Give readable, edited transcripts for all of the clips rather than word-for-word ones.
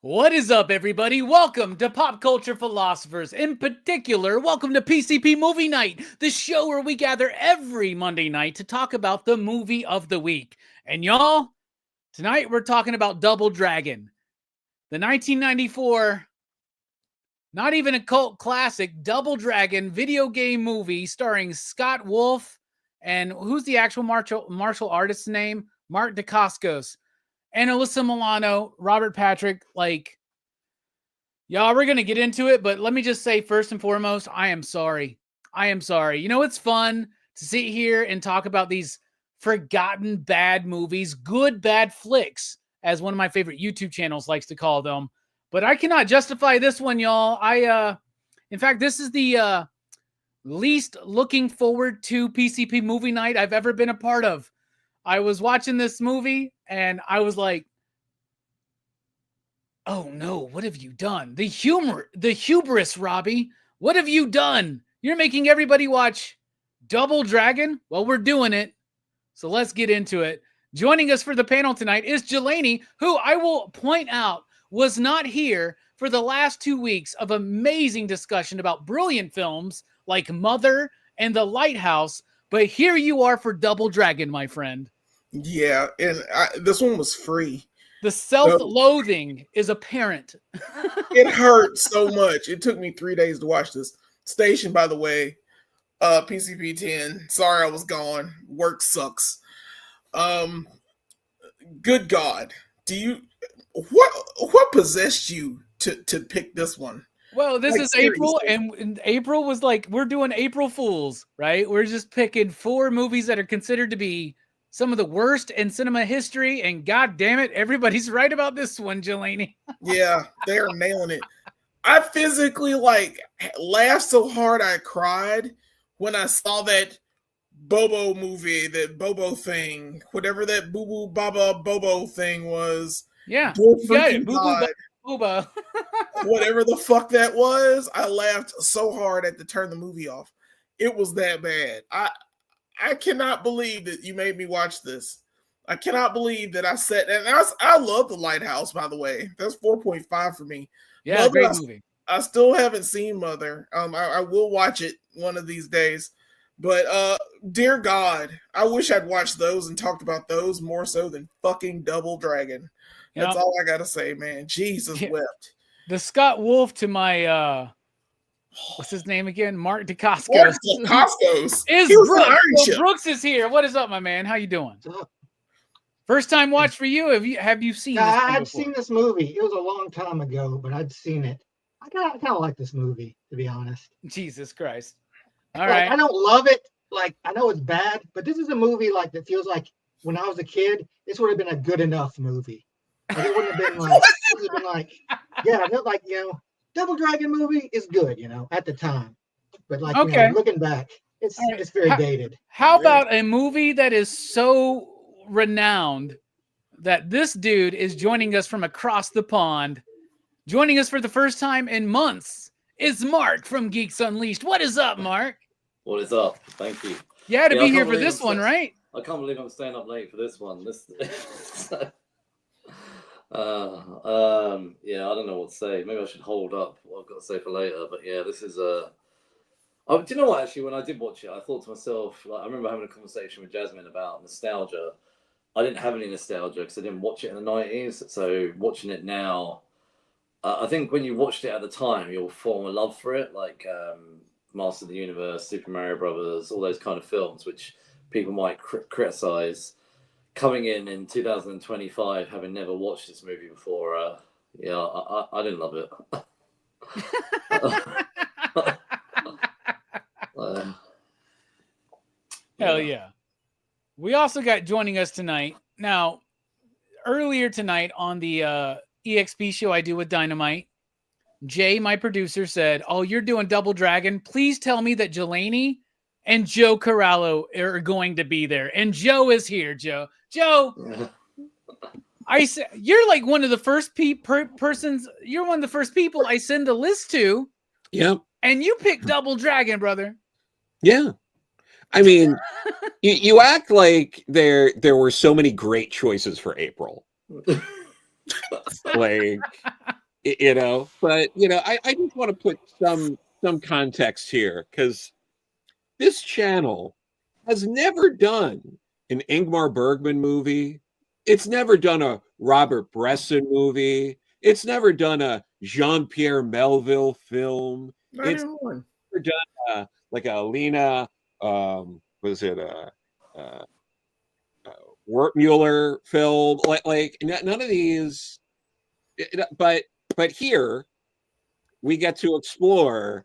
What is up, everybody? Welcome to Pop Culture Philosophers. In particular, welcome to PCP Movie Night, the show where we gather every Monday night to talk about the movie of the week. And y'all, tonight we're talking about Double Dragon, the 1994, not even a cult classic, Double Dragon video game movie starring Scott Wolf and who's the actual martial artist's name? Mark Dacascos. And Alyssa Milano, Robert Patrick, y'all, we're going to get into it, but let me just say first and foremost, I am sorry. I am sorry. You know, it's fun to sit here and talk about these forgotten bad movies, good bad flicks, as one of my favorite YouTube channels likes to call them. But I cannot justify this one, y'all. In fact, this is the least looking forward to PCP movie night I've ever been a part of. I was watching this movie and I was like, oh no, what have you done? The hubris, Robbie. What have you done? You're making everybody watch Double Dragon? Well, we're doing it. So let's get into it. Joining us for the panel tonight is Jelani, who I will point out was not here for the last 2 weeks of amazing discussion about brilliant films like Mother and The Lighthouse. But here you are for Double Dragon, my friend. Yeah, and this one was free. The self-loathing is apparent. It hurt so much. It took me 3 days to watch this. Station, by the way, PCP 10. Sorry I was gone. Work sucks. Good God. What possessed you to pick this one? Well, this is April, and April was like, we're doing April Fools, right? We're just picking 4 movies that are considered to be some of the worst in cinema history, and god damn it, everybody's right about this one, Jelani. Yeah, they're nailing it. I physically laughed so hard I cried when I saw that Bobo movie, that Bobo thing, whatever that Boo Boo Baba Bobo thing was. Yeah, freaking Boo Boo Booba. Whatever the fuck that was, I laughed so hard I had to turn the movie off. It was that bad. I cannot believe that you made me watch this. I cannot believe that I sat, and I love The Lighthouse, by the way. That's 4.5 for me. Yeah, Mother, great movie. I still haven't seen Mother. I will watch it one of these days. But dear God, I wish I'd watched those and talked about those more so than fucking Double Dragon. That's all I gotta say, man. Jesus wept. The Scott Wolf to my what's his name again? Mark Dacascos. Mark Dacascos is Brooks. So Brooks is here. What is up, my man? How you doing? First time watch for you. Have you seen this? I've seen this movie. It was a long time ago, but I'd seen it. I kind of like this movie, to be honest. Jesus Christ. All right. I don't love it. I know it's bad, but this is a movie that feels like when I was a kid, this would have been a good enough movie. It wouldn't have been Double Dragon movie is good, at the time. But looking back, it's very dated. How about a movie that is so renowned that this dude is joining us from across the pond? Joining us for the first time in months is Mark from Geeks Unleashed. What is up, Mark? What is up? Thank you. You had to be here for this one, right? I can't believe I'm staying up late for this one. Yeah, I don't know what to say. Maybe I should hold up what I've got to say for later. But yeah, this is do you know what? Actually, when I did watch it, I thought to myself, I remember having a conversation with Jasmine about nostalgia. I didn't have any nostalgia because I didn't watch it in the 90s. So watching it now, I think when you watched it at the time, you'll form a love for it, like Master of the Universe, Super Mario Brothers, all those kind of films, which people might criticize. Coming in 2025, having never watched this movie before, I didn't love it. Hell yeah. We also got joining us tonight. Now, earlier tonight on the EXP show I do with Dynamite, Jay, my producer, said, "Oh, you're doing Double Dragon. Please tell me that Jelani and Joe Corallo are going to be there." And Joe is here, Joe. Joe, I said you're like one of the first persons. You're one of the first people I send a list to. Yep. And you picked Double Dragon, brother. Yeah. I mean, you act like there were so many great choices for April. you know. But you know, I just want to put some context here because this channel has never done an Ingmar Bergman movie. It's never done a Robert Bresson movie. It's never done a Jean-Pierre Melville film. Not It's even one. never done like a Lena, was it Wertmuller film? Like none of these. But here we get to explore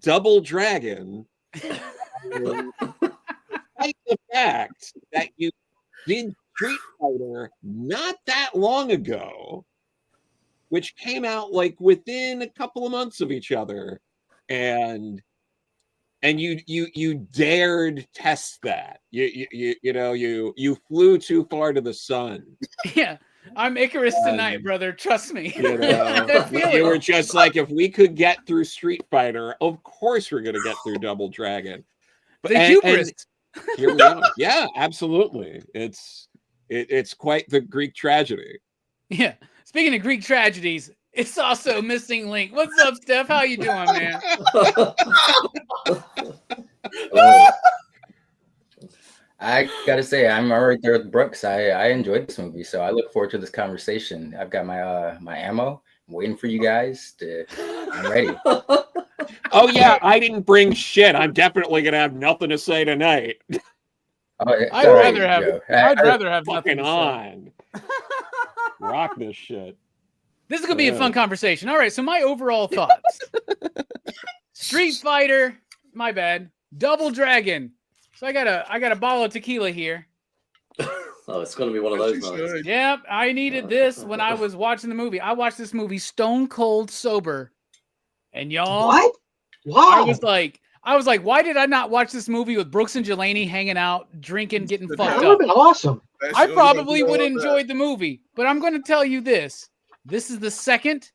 Double Dragon. Despite the fact that you did Street Fighter not that long ago, which came out like within a couple of months of each other, and you dared test that. You flew too far to the sun. Yeah. I'm Icarus tonight, brother. Trust me. You know, you were just like, if we could get through Street Fighter, of course we're going to get through Double Dragon. But The hubris. Here we go. Yeah, absolutely. It's quite the Greek tragedy. Yeah. Speaking of Greek tragedies, it's also Missing Link. What's up, Steph? How you doing, man? I gotta say, I'm right there with Brooks. I enjoyed this movie, so I look forward to this conversation. I've got my ammo. I'm waiting for you guys I'm ready. Oh yeah, I didn't bring shit. I'm definitely gonna have nothing to say tonight. I'd rather have nothing Fucking to on. Rock this shit. This is gonna be a fun conversation. All right, so my overall thoughts: Street Fighter, my bad. Double Dragon. So I got a bottle of tequila here. Oh, it's gonna be one of those nights. Yep, I needed this when I was watching the movie. I watched this movie stone cold sober, and y'all, What? Wow. I was like, why did I not watch this movie with Brooks and Jelani hanging out, drinking, getting That fucked would up? have been awesome. I probably would have enjoyed the movie, but I'm going to tell you this. This is the second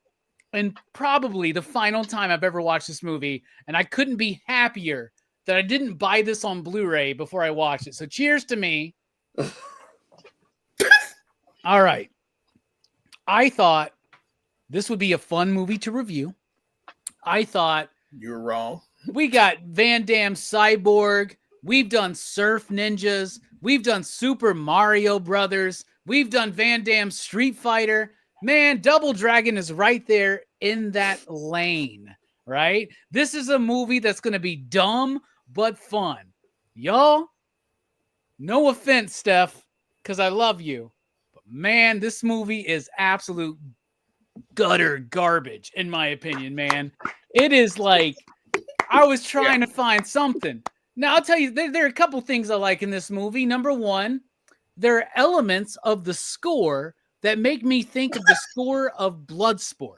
and probably the final time I've ever watched this movie, and I couldn't be happier that I didn't buy this on Blu-ray before I watched it. So cheers to me. All right. I thought this would be a fun movie to review. I thought You're wrong. we got Van Damme Cyborg. We've done Surf Ninjas. We've done Super Mario Brothers. We've done Van Damme Street Fighter. Man, Double Dragon is right there in that lane, right? This is a movie that's going to be dumb but fun. Y'all, no offense, Steph, because I love you. But man, this movie is absolute gutter garbage, in my opinion, man. It is like, I was trying to find something. Now, I'll tell you, there are a couple things I like in this movie. Number one, there are elements of the score that make me think of the score of Bloodsport.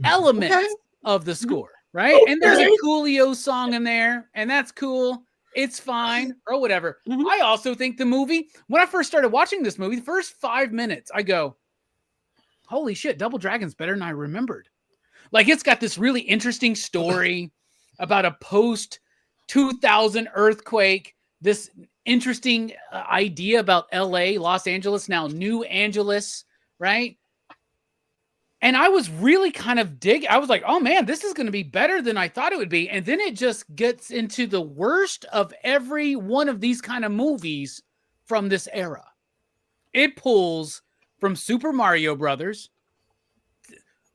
Elements of the score, right? And there's a Coolio song in there, and that's cool. It's fine, or whatever. I also think the movie, when I first started watching this movie, the first 5 minutes, I go, holy shit, Double Dragon's better than I remembered. Like, it's got this really interesting story about a post-2000 earthquake, this interesting idea about LA, Los Angeles, now New Angeles, right? And I was really kind of I was like, oh man, this is going to be better than I thought it would be. And then it just gets into the worst of every one of these kind of movies from this era. It pulls from Super Mario Brothers,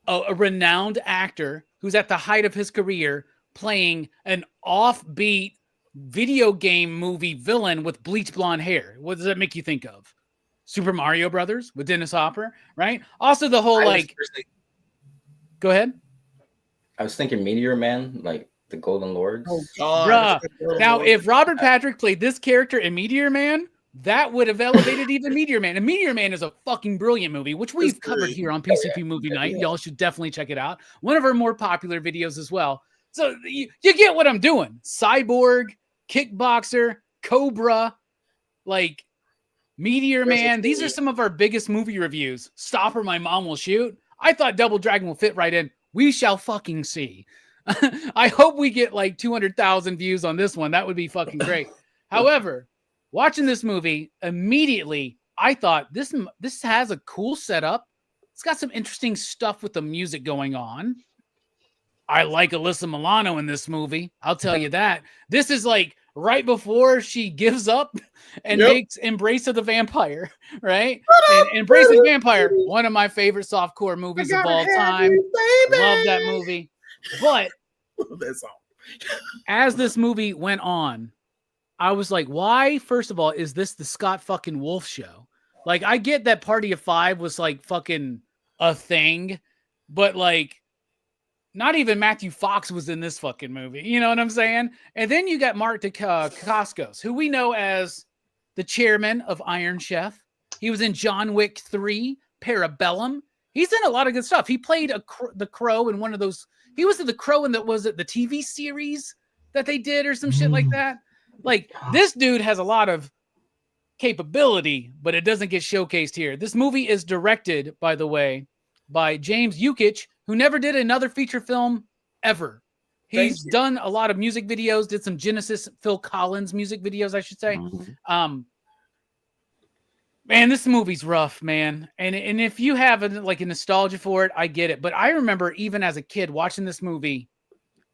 a renowned actor who's at the height of his career playing an offbeat video game movie villain with bleach blonde hair. What does that make you think of? Super Mario Brothers with Dennis Hopper, right? Also the whole go ahead. I was thinking Meteor Man, like the Golden Lords. Oh God! Now, if Robert Patrick played this character in Meteor Man, that would have elevated even Meteor Man. And Meteor Man is a fucking brilliant movie, which we've covered here on PCP Movie Night. Y'all should definitely check it out. One of our more popular videos as well. So you get what I'm doing. Cyborg, Kickboxer, Cobra, like Meteor Man. These are some of our biggest movie reviews. Stop or My Mom Will Shoot. I thought Double Dragon will fit right in. We shall fucking see. I hope we get like 200,000 views on this one. That would be fucking great. However, watching this movie, immediately I thought this has a cool setup. It's got some interesting stuff with the music going on. I like Alyssa Milano in this movie. I'll tell you that. This is like right before she gives up and makes Embrace of the Vampire, right? And Embrace of the Vampire, one of my favorite softcore movies of all time. Love that movie. But that song. As this movie went on, I was like, why, first of all, is this the Scott fucking Wolf show? Like, I get that Party of Five was like fucking a thing, but like, not even Matthew Fox was in this fucking movie. You know what I'm saying? And then you got Mark Dacascos, who we know as the chairman of Iron Chef. He was in John Wick 3, Parabellum. He's in a lot of good stuff. He played the Crow in one of those. He was the Crow in was it the TV series that they did or some shit like that? Like, this dude has a lot of capability, but it doesn't get showcased here. This movie is directed, by the way, by James Yukich, who never did another feature film ever. He's done a lot of music videos, did some Genesis, Phil Collins music videos, I should say. Man, this movie's rough, man. And if you have a nostalgia for it, I get it. But I remember even as a kid watching this movie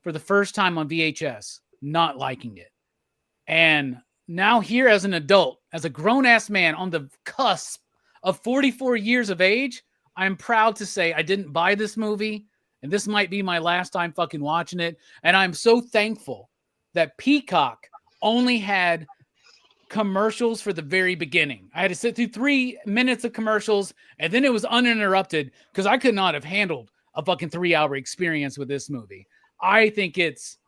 for the first time on VHS, not liking it. And now here as an adult, as a grown-ass man on the cusp of 44 years of age, I'm proud to say I didn't buy this movie, and this might be my last time fucking watching it. And I'm so thankful that Peacock only had commercials for the very beginning. I had to sit through 3 minutes of commercials, and then it was uninterrupted because I could not have handled a fucking 3-hour experience with this movie. I think it's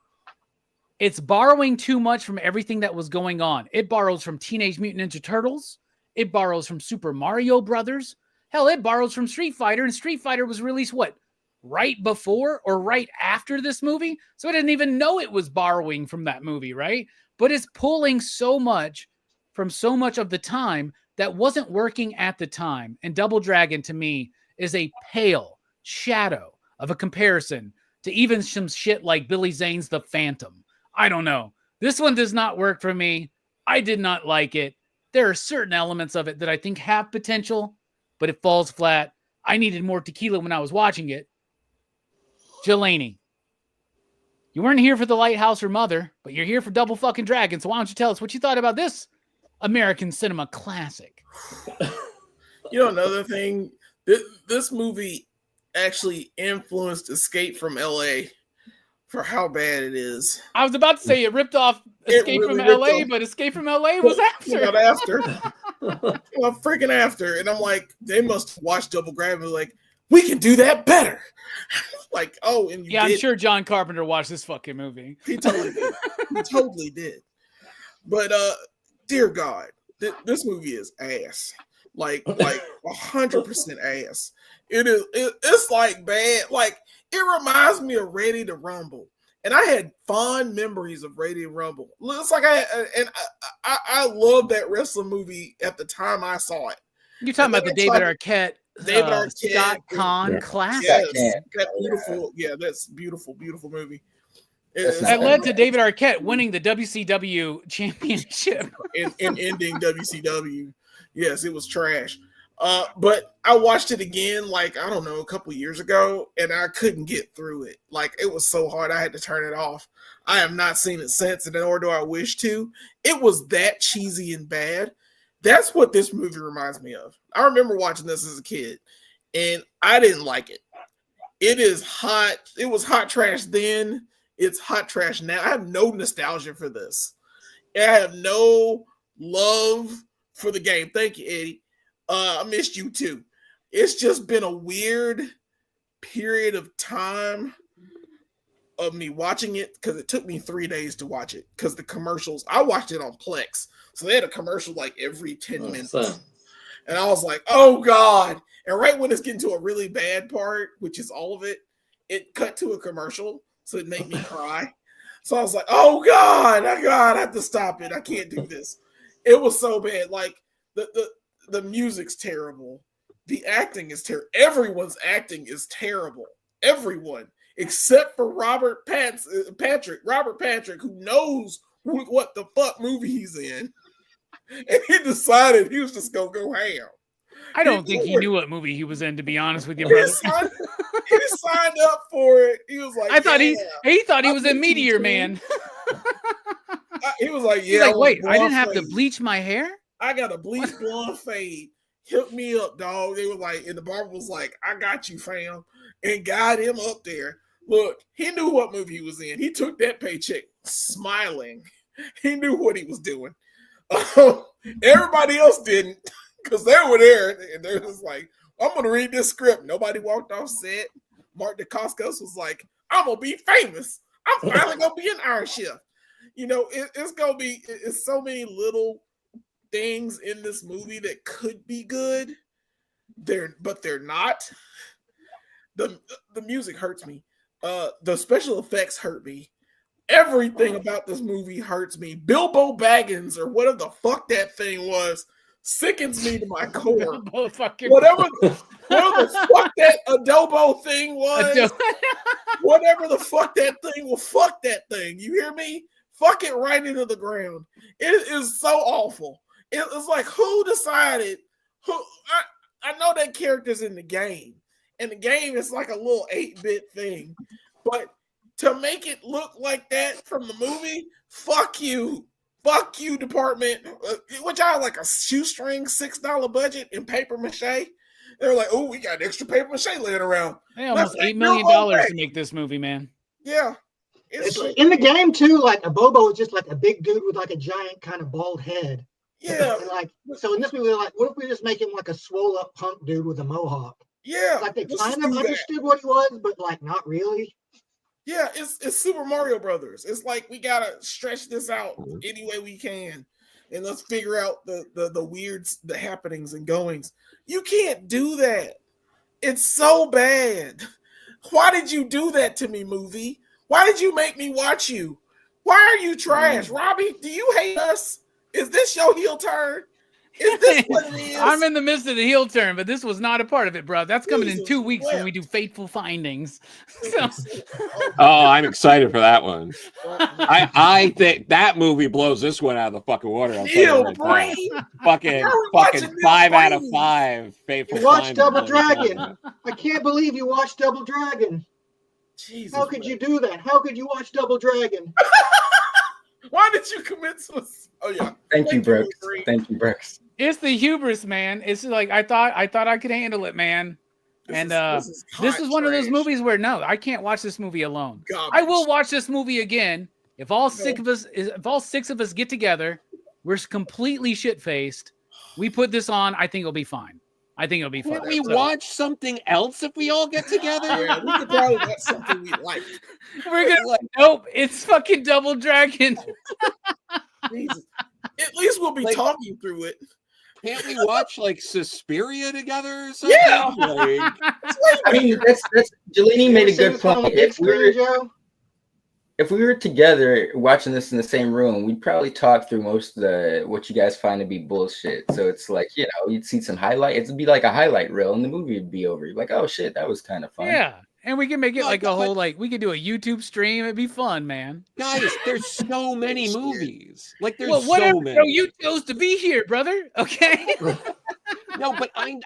borrowing too much from everything that was going on. It borrows from Teenage Mutant Ninja Turtles. It borrows from Super Mario Brothers. Hell, it borrows from Street Fighter, and Street Fighter was released, right before or right after this movie? So I didn't even know it was borrowing from that movie, right? But it's pulling so much from so much of the time that wasn't working at the time. And Double Dragon, to me, is a pale shadow of a comparison to even some shit like Billy Zane's The Phantom. I don't know. This one does not work for me. I did not like it. There are certain elements of it that I think have potential, but it falls flat. I needed more tequila when I was watching it. Jelani, you weren't here for The Lighthouse or Mother, but you're here for Double fucking Dragon. So why don't you tell us what you thought about this American cinema classic? You know, another thing, this movie actually influenced Escape from LA for how bad it is. I was about to say it ripped off Escape from LA, but Escape from LA was after. Not after. Well, freaking after. And I'm like, they must watch Double Dragon. Like, we can do that better. Like, oh, and I'm sure John Carpenter watched this fucking movie. He totally did. He totally did. But dear God, this movie is ass. Like 100% ass. It's like bad. Like, it reminds me of Ready to Rumble. And I had fond memories of Ready to Rumble. It's like I loved that wrestling movie at the time I saw it. You're talking about the David Arquette, Scott Conn classic. Yes, that beautiful. Yeah, that's beautiful, beautiful movie. That led to David Arquette winning the WCW championship and ending WCW. Yes, it was trash. But I watched it again, like, I don't know, a couple years ago, and I couldn't get through it. Like, it was so hard, I had to turn it off. I have not seen it since, and nor do I wish to. It was that cheesy and bad. That's what this movie reminds me of. I remember watching this as a kid, and I didn't like it. It is hot. It was hot trash then. It's hot trash now. I have no nostalgia for this. I have no love for the game. Thank you, Eddie. I missed you too. It's just been a weird period of time of me watching it because it took me 3 days to watch it because the commercials, I watched it on Plex. So they had a commercial like every 10 minutes. And I was like, oh God. And right when it's getting to a really bad part, which is all of it, it cut to a commercial. So it made me cry. So I was like, oh God, I have to stop it. I can't do this. It was so bad. Like the music's terrible. The acting is terrible. Everyone's acting is terrible. Everyone, except for Robert Patrick, who knows what the fuck movie he's in. And he decided he was just going to go ham. I don't think he knew what movie he was in, to be honest with you, He brother. signed up for it. He was like, I thought he thought he was a Meteor Man. He was like, He's like, wait, I didn't have to bleach my hair? I got a bleach blonde fade. Hook me up, dog. They were like, and the barber was like, I got you, fam, and got him up there. Look, he knew what movie he was in. He took that paycheck smiling. He knew what he was doing. Everybody else didn't, because they were there, and they're just like, I'm going to read this script. Nobody walked off set. Mark Dacascos was like, I'm going to be famous. I'm finally going to be an Iron Chef. You know, it's going to be, it's so many little things in this movie that could be good. But they're not. The music hurts me. The special effects hurt me. Everything about this movie hurts me. Bilbo Baggins, or whatever the fuck that thing was, sickens me to my core. Whatever the fuck that adobo thing was, whatever the fuck that thing will, fuck that thing. You hear me? Fuck it right into the ground. It is so awful. It's like, who decided? I know that character's in the game, and the game is like a little 8-bit thing, but to make it look like that from the movie, fuck you, department. Which I had like a shoestring $6 budget in paper mache. They were like, "Oh, we got extra paper mache laying around." They almost $8 million to make this movie, man. Yeah, it's in the game too. Like a Bobo is just like a big dude with like a giant kind of bald head. Yeah, and like so in this movie, they're like, what if we just make him like a swole up punk dude with a mohawk? Yeah, like they kind of understood what he was, but like not really. Yeah, it's Super Mario Brothers. It's like we gotta stretch this out any way we can, and let's figure out the weirds, the happenings and goings. You can't do that. It's so bad. Why did you do that to me, movie? Why did you make me watch you? Why are you trash, Robbie? Do you hate us? Is this your heel turn? Is this what it is? I'm in the midst of the heel turn, but this was not a part of it, bro. That's coming in 2 weeks when we do Fateful Findings. So. Oh, I'm excited for that one. I think that movie blows this one out of the fucking water. Fucking 5 out of 5. Fateful you watched Findings. Double Dragon. I can't believe you watched Double Dragon. Jesus, how could you do that? How could you watch Double Dragon? Why did you commit suicide? Oh yeah. Thank you, Brooks. Thank you, Brooks. It's the hubris, man. It's like I thought I could handle it, man. This is one of those movies where no, I can't watch this movie alone. Garbage. I will watch this movie again if all 6 of us get together. We're completely shit faced. We put this on. I think it'll be fine. I think it'll be fun. Can we watch something else if we all get together? Yeah, we could probably watch something we like. We're gonna nope. It's fucking Double Dragon. Jesus. At least we'll be talking through it. Can't we watch like Suspiria together or something? Yeah. I mean, that's Jelini made a good point. If we were together watching this in the same room, we'd probably talk through most of what you guys find to be bullshit. So it's like, you'd see some highlights. It'd be like a highlight reel, and the movie would be over. You're like, oh shit, that was kind of fun. Yeah. And we can make it like a whole, we could do a YouTube stream. It'd be fun, man. Guys, there's so many movies. Like, there's so many. So you chose to be here, brother. Okay. No, but I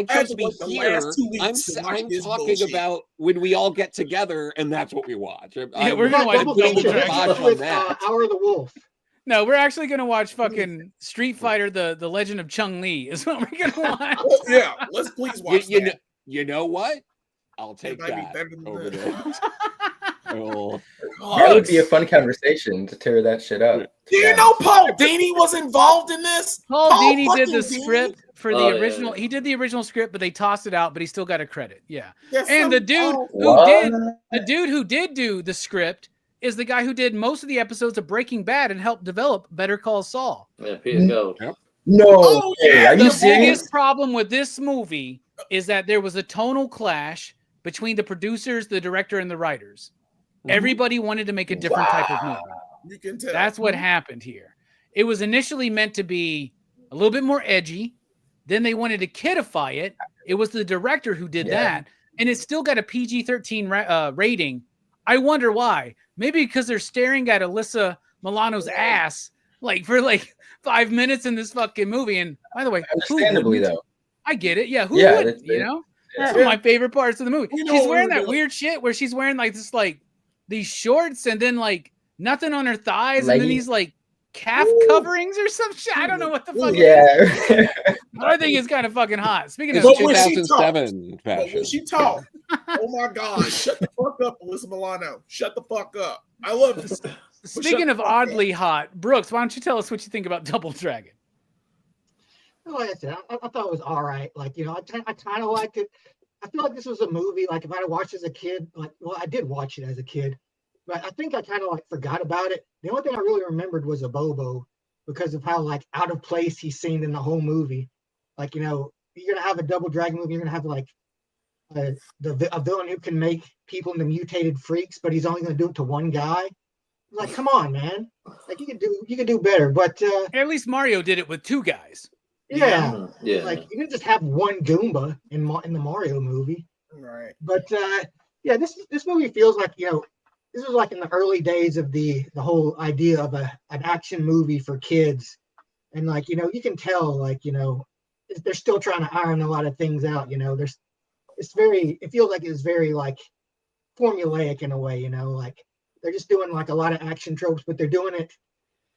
chose to be here. I'm talking about when we all get together, and that's what we watch. We're gonna watch Hour of the Wolf. No, we're actually gonna watch fucking Street Fighter: The Legend of Chun-Li. Is what we're gonna watch. Yeah, let's please watch that. You know what? I'll take that over there. That would be a fun conversation to tear that shit up. Do you know Paul Dini was involved in this? Paul Dini did the script for the original. Yeah. He did the original script, but they tossed it out. But he still got a credit. Yeah. And the dude who did do the script is the guy who did most of the episodes of Breaking Bad and helped develop Better Call Saul. Yeah, Peter Gold. Yep. No, are you serious? The biggest problem with this movie is that there was a tonal clash between the producers, the director, and the writers. Everybody wanted to make a different type of movie. You can tell. That's what happened here. It was initially meant to be a little bit more edgy. Then they wanted to kidify it. It was the director who did that. And it still got a PG-13 rating. I wonder why. Maybe because they're staring at Alyssa Milano's ass for 5 minutes in this fucking movie. And by the way, understandably though. I get it. Yeah, who Yeah, wouldn't? that's You it. know, Yeah. that's one of my favorite parts of the movie. You know She's what we wearing were that doing. weird shit where she's wearing like this, like these shorts and then like nothing on her thighs, and then Leggy- these like calf Ooh. coverings or some shit. I don't know what the fuck it is. Yeah. But I think it's kind of fucking hot. Speaking of It's But when she 2007 But fashion. when she talked, oh my God, shut the fuck up, Alyssa Milano. Shut the fuck up. I love this. speaking of oddly hot, Brooks, why don't you tell us what you think about Double Dragon? Like I said, I thought it was all right. Like, I kind of liked it. I feel like this was a movie, like if I had watched it as a kid, like, well, I did watch it as a kid, but I think I kind of like forgot about it. The only thing I really remembered was a Bobo because of how like out of place he seemed in the whole movie. Like, you're going to have a Double Dragon movie, you're going to have like a villain who can make people into mutated freaks, but he's only going to do it to one guy. Like, come on, man. Like you could do better, but At least Mario did it with two guys. yeah. Yeah. Like you can just have one Goomba in the Mario movie. Right. But yeah, this movie feels like this was like in the early days of the whole idea of an action movie for kids, and like you can tell like they're still trying to iron a lot of things out. It feels like it's very like formulaic in a way. Like they're just doing like a lot of action tropes, but they're doing it.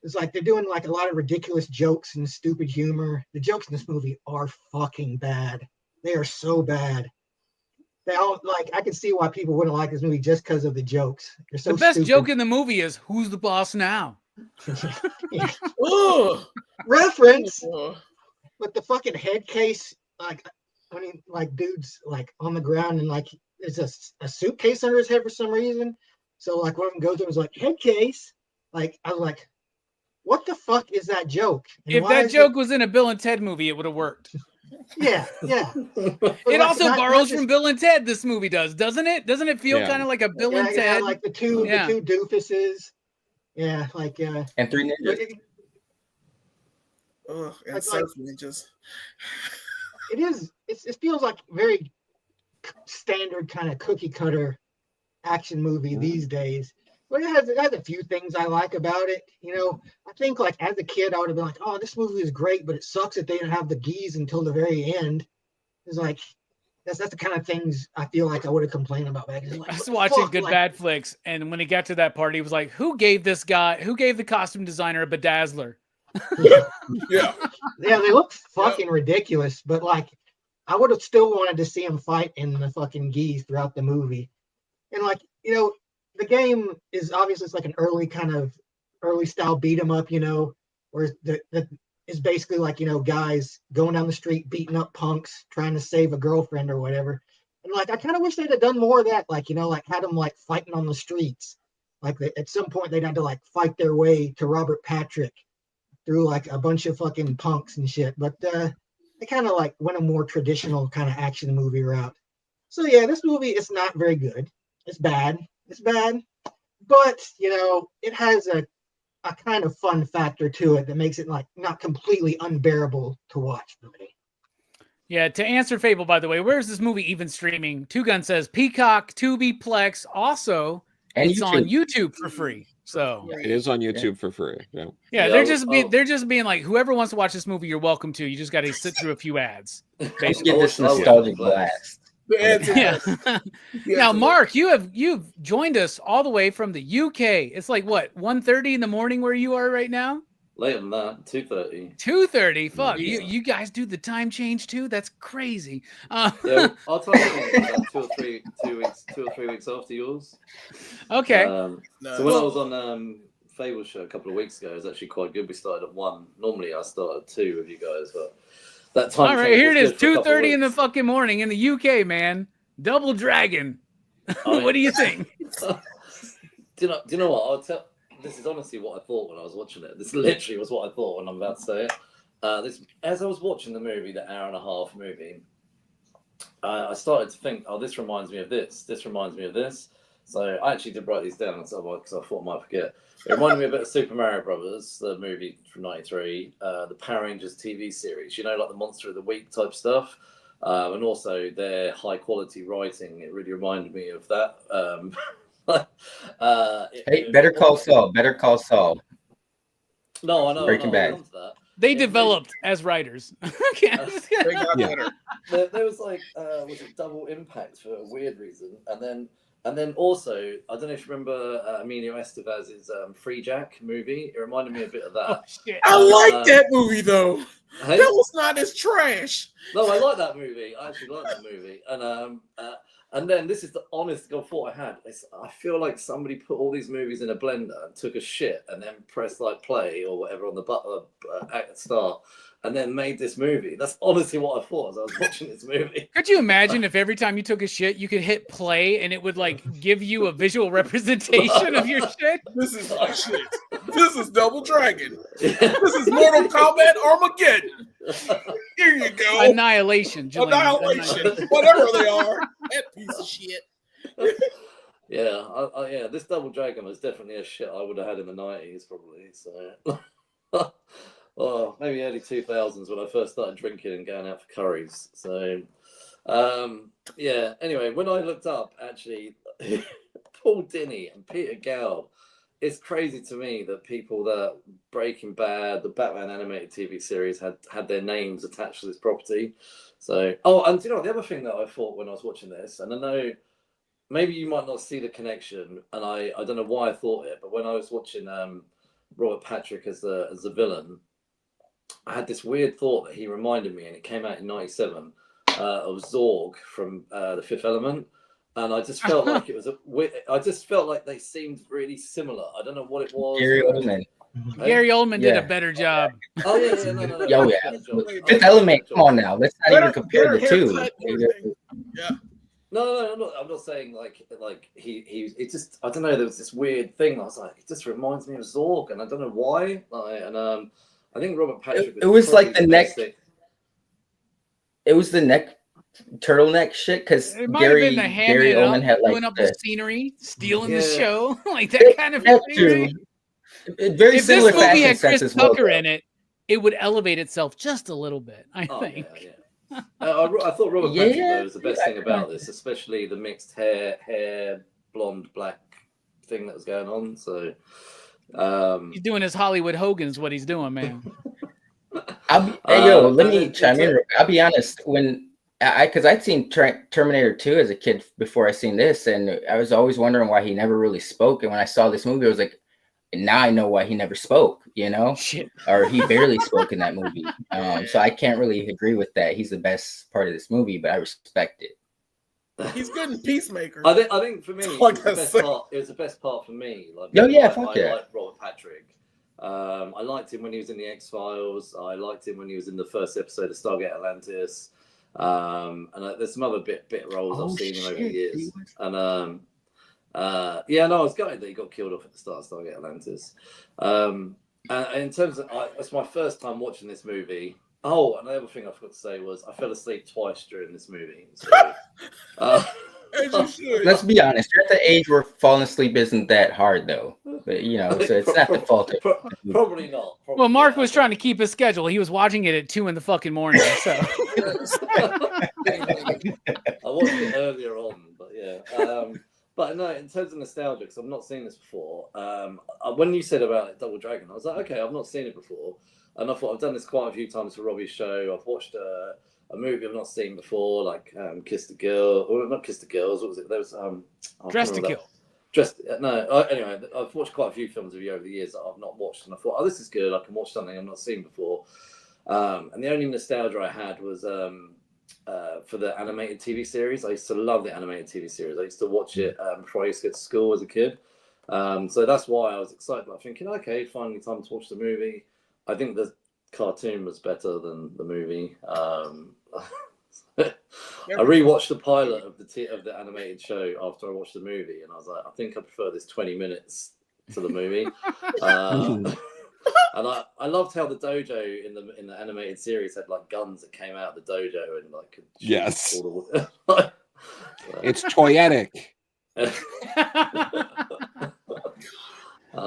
It's like they're doing like a lot of ridiculous jokes and stupid humor. The jokes in this movie are fucking bad. They are so bad. They all like I can see why people wouldn't like this movie just because of the jokes. They're so The best stupid. joke in the movie is who's the boss now? Ugh. Reference, Ugh. but the fucking head case, like dudes like on the ground and like there's a suitcase under his head for some reason. So like one of them goes and was like head case. Like I was like, what the fuck is that joke? And If why that is joke was in a Bill and Ted movie, it would have worked. Yeah. It like, also not borrows just- from Bill and Ted. This movie does, doesn't it? Doesn't it feel Yeah. kind of like a Bill yeah, and Ted? like the two doofuses. Yeah, like And Three Ninjas. Ugh. And Like- surf ninjas. it feels like very standard kind of cookie cutter action movie these days. But it has a few things I like about it. I think like as a kid, I would have been like, oh, this movie is great, but it sucks that they didn't have the geese until the very end. It's like that's the kind of things I feel like I would have complained about back then. Like, I was what the watching fuck? Good Like, Bad Flicks, and when he got to that part, he was like, who gave the costume designer a bedazzler? Yeah. Yeah, they look fucking ridiculous, but like I would have still wanted to see him fight in the fucking geese throughout the movie. And like, the game is obviously it's like an early style beat 'em up, where the is basically like, guys going down the street beating up punks trying to save a girlfriend or whatever. And like I kind of wish they'd have done more of that, like, like had them like fighting on the streets. Like at some point they'd had to like fight their way to Robert Patrick through like a bunch of fucking punks and shit. But they kind of like went a more traditional kind of action movie route. So yeah, this movie is not very good. It's bad. But it has a kind of fun factor to it that makes it like not completely unbearable to watch for me. Yeah, to answer Fable, by the way, where is this movie even streaming? Two Gun says Peacock, Tubi, Plex. Also, And it's on YouTube for free. So It is on YouTube for free. yeah, they're just being like, whoever wants to watch this movie, you're welcome to. You just got to sit through a few ads. Let's get this nostalgic blast. Yeah. Now, Mark, you've joined us all the way from the UK. It's like what, 1:30 in the morning where you are right now? Later than that, 2:30. 2:30. Fuck, Yeah. you guys do the time change too? That's crazy. Yeah, I'll tell you about 2 or 3 weeks after yours. Okay. So when I was on Fable show a couple of weeks ago, it was actually quite good. We started at 1. Normally I start at 2 with you guys, but that time. All right, here it is, good for a couple of 2:30 in the weeks. fucking morning in the UK, man. Double Dragon. What do you think? Do you know what? I'll tell. This is honestly what I thought when I was watching it. This literally was what I thought when I'm about to say it. As I was watching the movie, the hour-and-a-half movie, I started to think, oh, this reminds me of this. This reminds me of this. So I actually did write these down because I thought I might forget. It reminded me a bit of Super Mario Brothers, the movie from '93, the Power Rangers TV series. Like the Monster of the Week type stuff, and also their high-quality writing. It really reminded me of that. Hey, Better Call Saul. No, I know. Breaking Bad. I'll come to that. They developed as writers. They got Yeah. better. There was like was it Double Impact for a weird reason, and then also I don't know if you remember Emilio Estevez's Free Jack movie. It reminded me a bit of Oh, that. shit. I like that movie though. Hey? That was not as trash. No, I like that movie. I actually like that movie. And then this is the honest to God thought I had. I feel like somebody put all these movies in a blender and took a shit and then pressed like play or whatever on the at start and then made this movie. That's honestly what I thought as I was watching this movie. Could you imagine if every time you took a shit, you could hit play and it would like give you a visual representation of your shit? This is my shit. This is Double Dragon. This is Mortal Kombat Armageddon. Here you go. Annihilation. Julian. Annihilation. Whatever they are. That piece of shit. Yeah, this Double Dragon was definitely a shit I would have had in the 90s probably. So well, maybe early 2000s when I first started drinking and going out for curries. So yeah, anyway, when I looked up actually Paul Dini and Peter Gould, it's crazy to me that people that Breaking Bad, the Batman animated TV series had their names attached to this property. So, and you know, the other thing that I thought when I was watching this, and I know maybe you might not see the connection, and I don't know why I thought it, but when I was watching Robert Patrick as the villain, I had this weird thought that he reminded me, and it came out in '97 of Zorg from The Fifth Element. And I just felt like it was I just felt like they seemed really similar. I don't know what it was. Gary Oldman. Gary Oldman did a better job. Oh yeah, no. Oh yeah. Fifth Element. Come on now. Let's not even compare the two. Yeah. No, I'm not saying like he it just I don't know. There was this weird thing. I was like, it just reminds me of Zorg, and I don't know why. I think Robert Patrick. It was like the neck. thing. It was the neck. Turtleneck shit because Gary Oldman had like up the scenery, stealing the Yeah. show, like that kind of thing. Very If similar this movie had fashion sense Chris as well, Tucker though. in it, it would elevate itself just a little bit, I think. Yeah. I thought Robert Patrick though was the best thing about this, especially the mixed hair, blonde, black thing that was going on. So He's doing his Hollywood Hogan's what he's doing, man. Let me chime in. I'll be honest, because I'd seen Terminator 2 as a kid before I seen this, and I was always wondering why he never really spoke. And when I saw this movie, I was like, now I know why he never spoke, you know? Shit. Or he barely spoke in that movie. So I can't really agree with that. He's the best part of this movie, but I respect it. He's good in Peacemaker. I think for me, it was the best part for me. Like, I like Robert Patrick. I liked him when he was in the X-Files. I liked him when he was in the first episode of Stargate Atlantis. And there's some other bit roles I've seen him over the years. And I was gutted that he got killed off at the start of Stargate Atlantis. And in terms of, it's my first time watching this movie. Oh, and the other thing I forgot to say was I fell asleep twice during this movie. So, let's be honest. You're at the age where falling asleep isn't that hard, though. But so it's not the fault. Probably not. Well, Mark was trying to keep his schedule. He was watching it at 2 a.m. So I watched it earlier on, but yeah. But no, in terms of nostalgia, because I've not seen this before. When you said about Double Dragon, I was like, okay, I've not seen it before, and I thought I've done this quite a few times for Robbie's show. I've watched a movie I've not seen before, like Kiss the Girl, or not Kiss the Girls. What was it? There was Dressed to Kill. Anyway, I've watched quite a few films of you over the years that I've not watched, and I thought, this is good. I can watch something I've not seen before. And the only nostalgia I had was for the animated TV series. I used to love the animated TV series. I used to watch it before I used to get to school as a kid. So that's why I was excited about thinking, okay, finally time to watch the movie. I think the cartoon was better than the movie. I rewatched the pilot of the animated show after I watched the movie, and I was like, I think I prefer this 20 minutes to the movie. And I loved how the dojo in the animated series had like guns that came out of the dojo and like could shoot all the it's toyetic.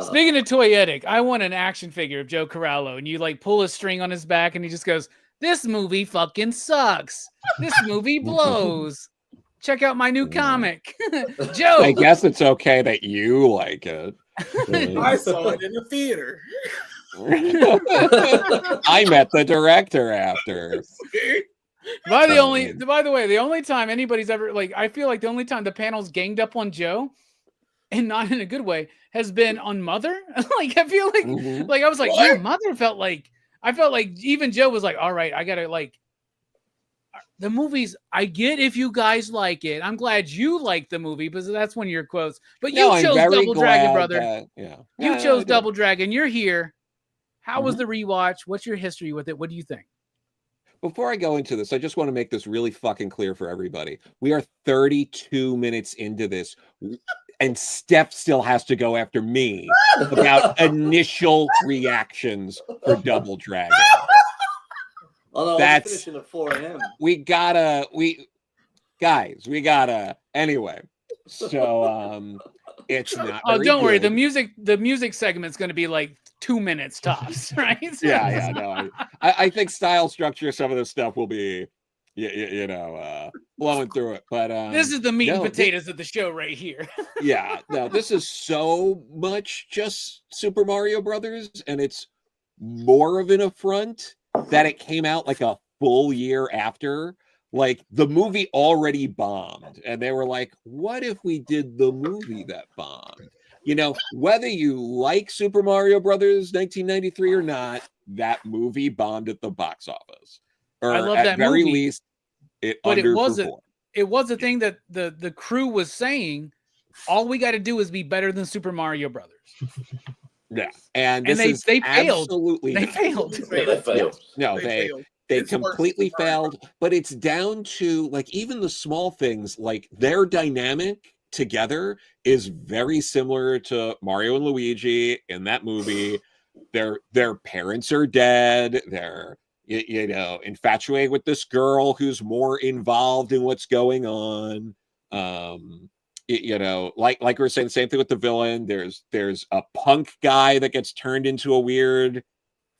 Speaking of toyetic, I want an action figure of Joe Corallo, and you like pull a string on his back, and he just goes, "This movie fucking sucks. This movie blows. Check out my new comic." Joe. I guess it's okay that you like it. I saw it in the theater. I met the director after. By the way, the only time anybody's ever like, I feel like the only time the panel's ganged up on Joe, and not in a good way, has been on Mother. Like I feel like, I was like, yeah, Mother felt like I felt like even Joe was like, all right, I gotta like the movies. I get if you guys like it. I'm glad you like the movie because that's one of your quotes. But you chose Double Dragon, brother. You chose Double Dragon. You're here. How was the rewatch? What's your history with it? What do you think? Before I go into this, I just want to make this really fucking clear for everybody. We are 32 minutes into this, and Steph still has to go after me about initial reactions for Double Dragon. Oh no, I'm finishing at 4 a.m. We gotta. Anyway, so it's not. Oh, don't worry. The music segment's going to be like 2 minutes tops, right? No. I think style structure, some of this stuff will be, blowing through it. But this is the meat and potatoes of the show right here. This is so much just Super Mario Brothers, and it's more of an affront that it came out like a full year after. Like the movie already bombed, and they were like, "What if we did the movie that bombed?" Whether you like Super Mario Brothers 1993 or not, that movie bombed at the box office. Or I love at that very movie, least, it but underperformed. It was a thing that the crew was saying. All we got to do is be better than Super Mario Brothers. Yeah, and they failed. Absolutely, they failed. They failed. No, they completely failed. But it's down to like even the small things, like their dynamic together is very similar to Mario and Luigi in that movie. Their parents are dead. They're infatuated with this girl who's more involved in what's going on. Like we were saying, the same thing with the villain. There's a punk guy that gets turned into a weird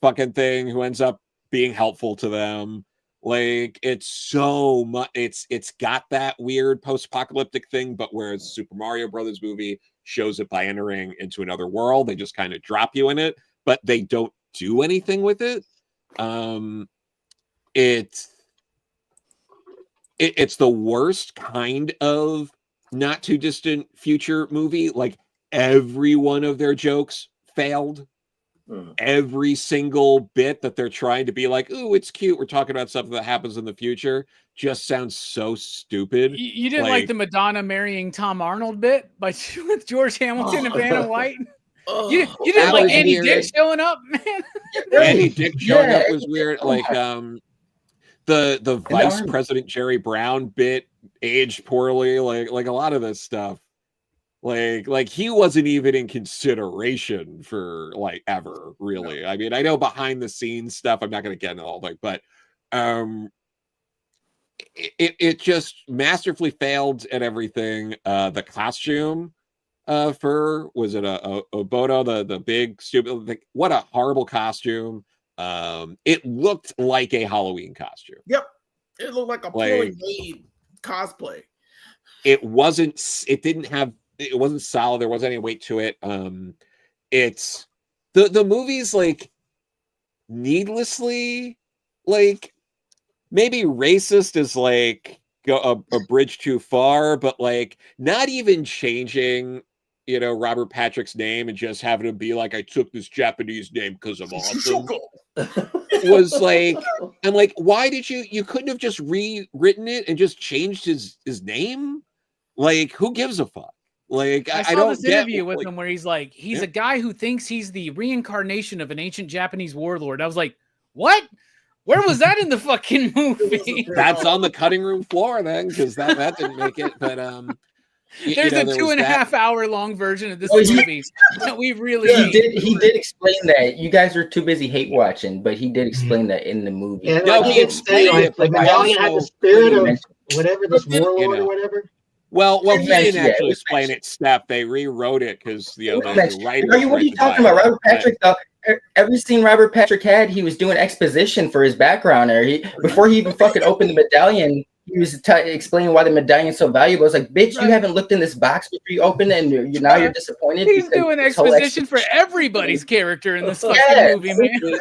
fucking thing who ends up being helpful to them. Like it's so much. It's got that weird post-apocalyptic thing, but whereas Super Mario Brothers movie shows it by entering into another world, they just kind of drop you in it, but they don't do anything with it. It's the worst kind of not too distant future movie. Like every one of their jokes failed. Every single bit that they're trying to be like, "Ooh, it's cute. We're talking about something that happens in the future," just sounds so stupid. You didn't like the Madonna marrying Tom Arnold bit with George Hamilton and Vanna White? You didn't like Andy Dick showing up, man? Andy Dick showing up was weird. Like the Vice President Jerry Brown bit aged poorly. Like a lot of this stuff. Like he wasn't even in consideration for like ever, really. No. I mean, I know behind the scenes stuff, I'm not going to get into all that, but it just masterfully failed at everything. The costume was it a Oboto, the big stupid, what a horrible costume. It looked like a Halloween costume. Yep. It looked like a poorly made cosplay. It wasn't solid. There wasn't any weight to it. It's the movie's like needlessly like maybe racist is like a bridge too far, but like not even changing, Robert Patrick's name and just having him be like, I took this Japanese name because I'm awesome. Was like, I'm like, why did you couldn't have just rewritten it and just changed his name? Like, who gives a fuck? Like, I saw this interview with him where he's like, he's a guy who thinks he's the reincarnation of an ancient Japanese warlord. I was like, what? Where was that in the fucking movie? That's on the cutting room floor then, because that didn't make it. But there's a 2.5 hour long version of this movie that we really he did explain that. You guys are too busy hate watching, but he did explain that in the movie. Yeah, no, he explained it. Like Medallion had the spirit of whatever, this warlord or whatever. Well, he didn't actually explain it, Steph. They rewrote it because the writer. What are you talking about? Robert Patrick, though, every scene Robert Patrick had, he was doing exposition for his background there. Before he even fucking opened the medallion, he was explaining why the medallion's so valuable. It's like, bitch, you haven't looked in this box before you open it, and now you're disappointed. He's doing exposition for everybody's character in this fucking movie, man.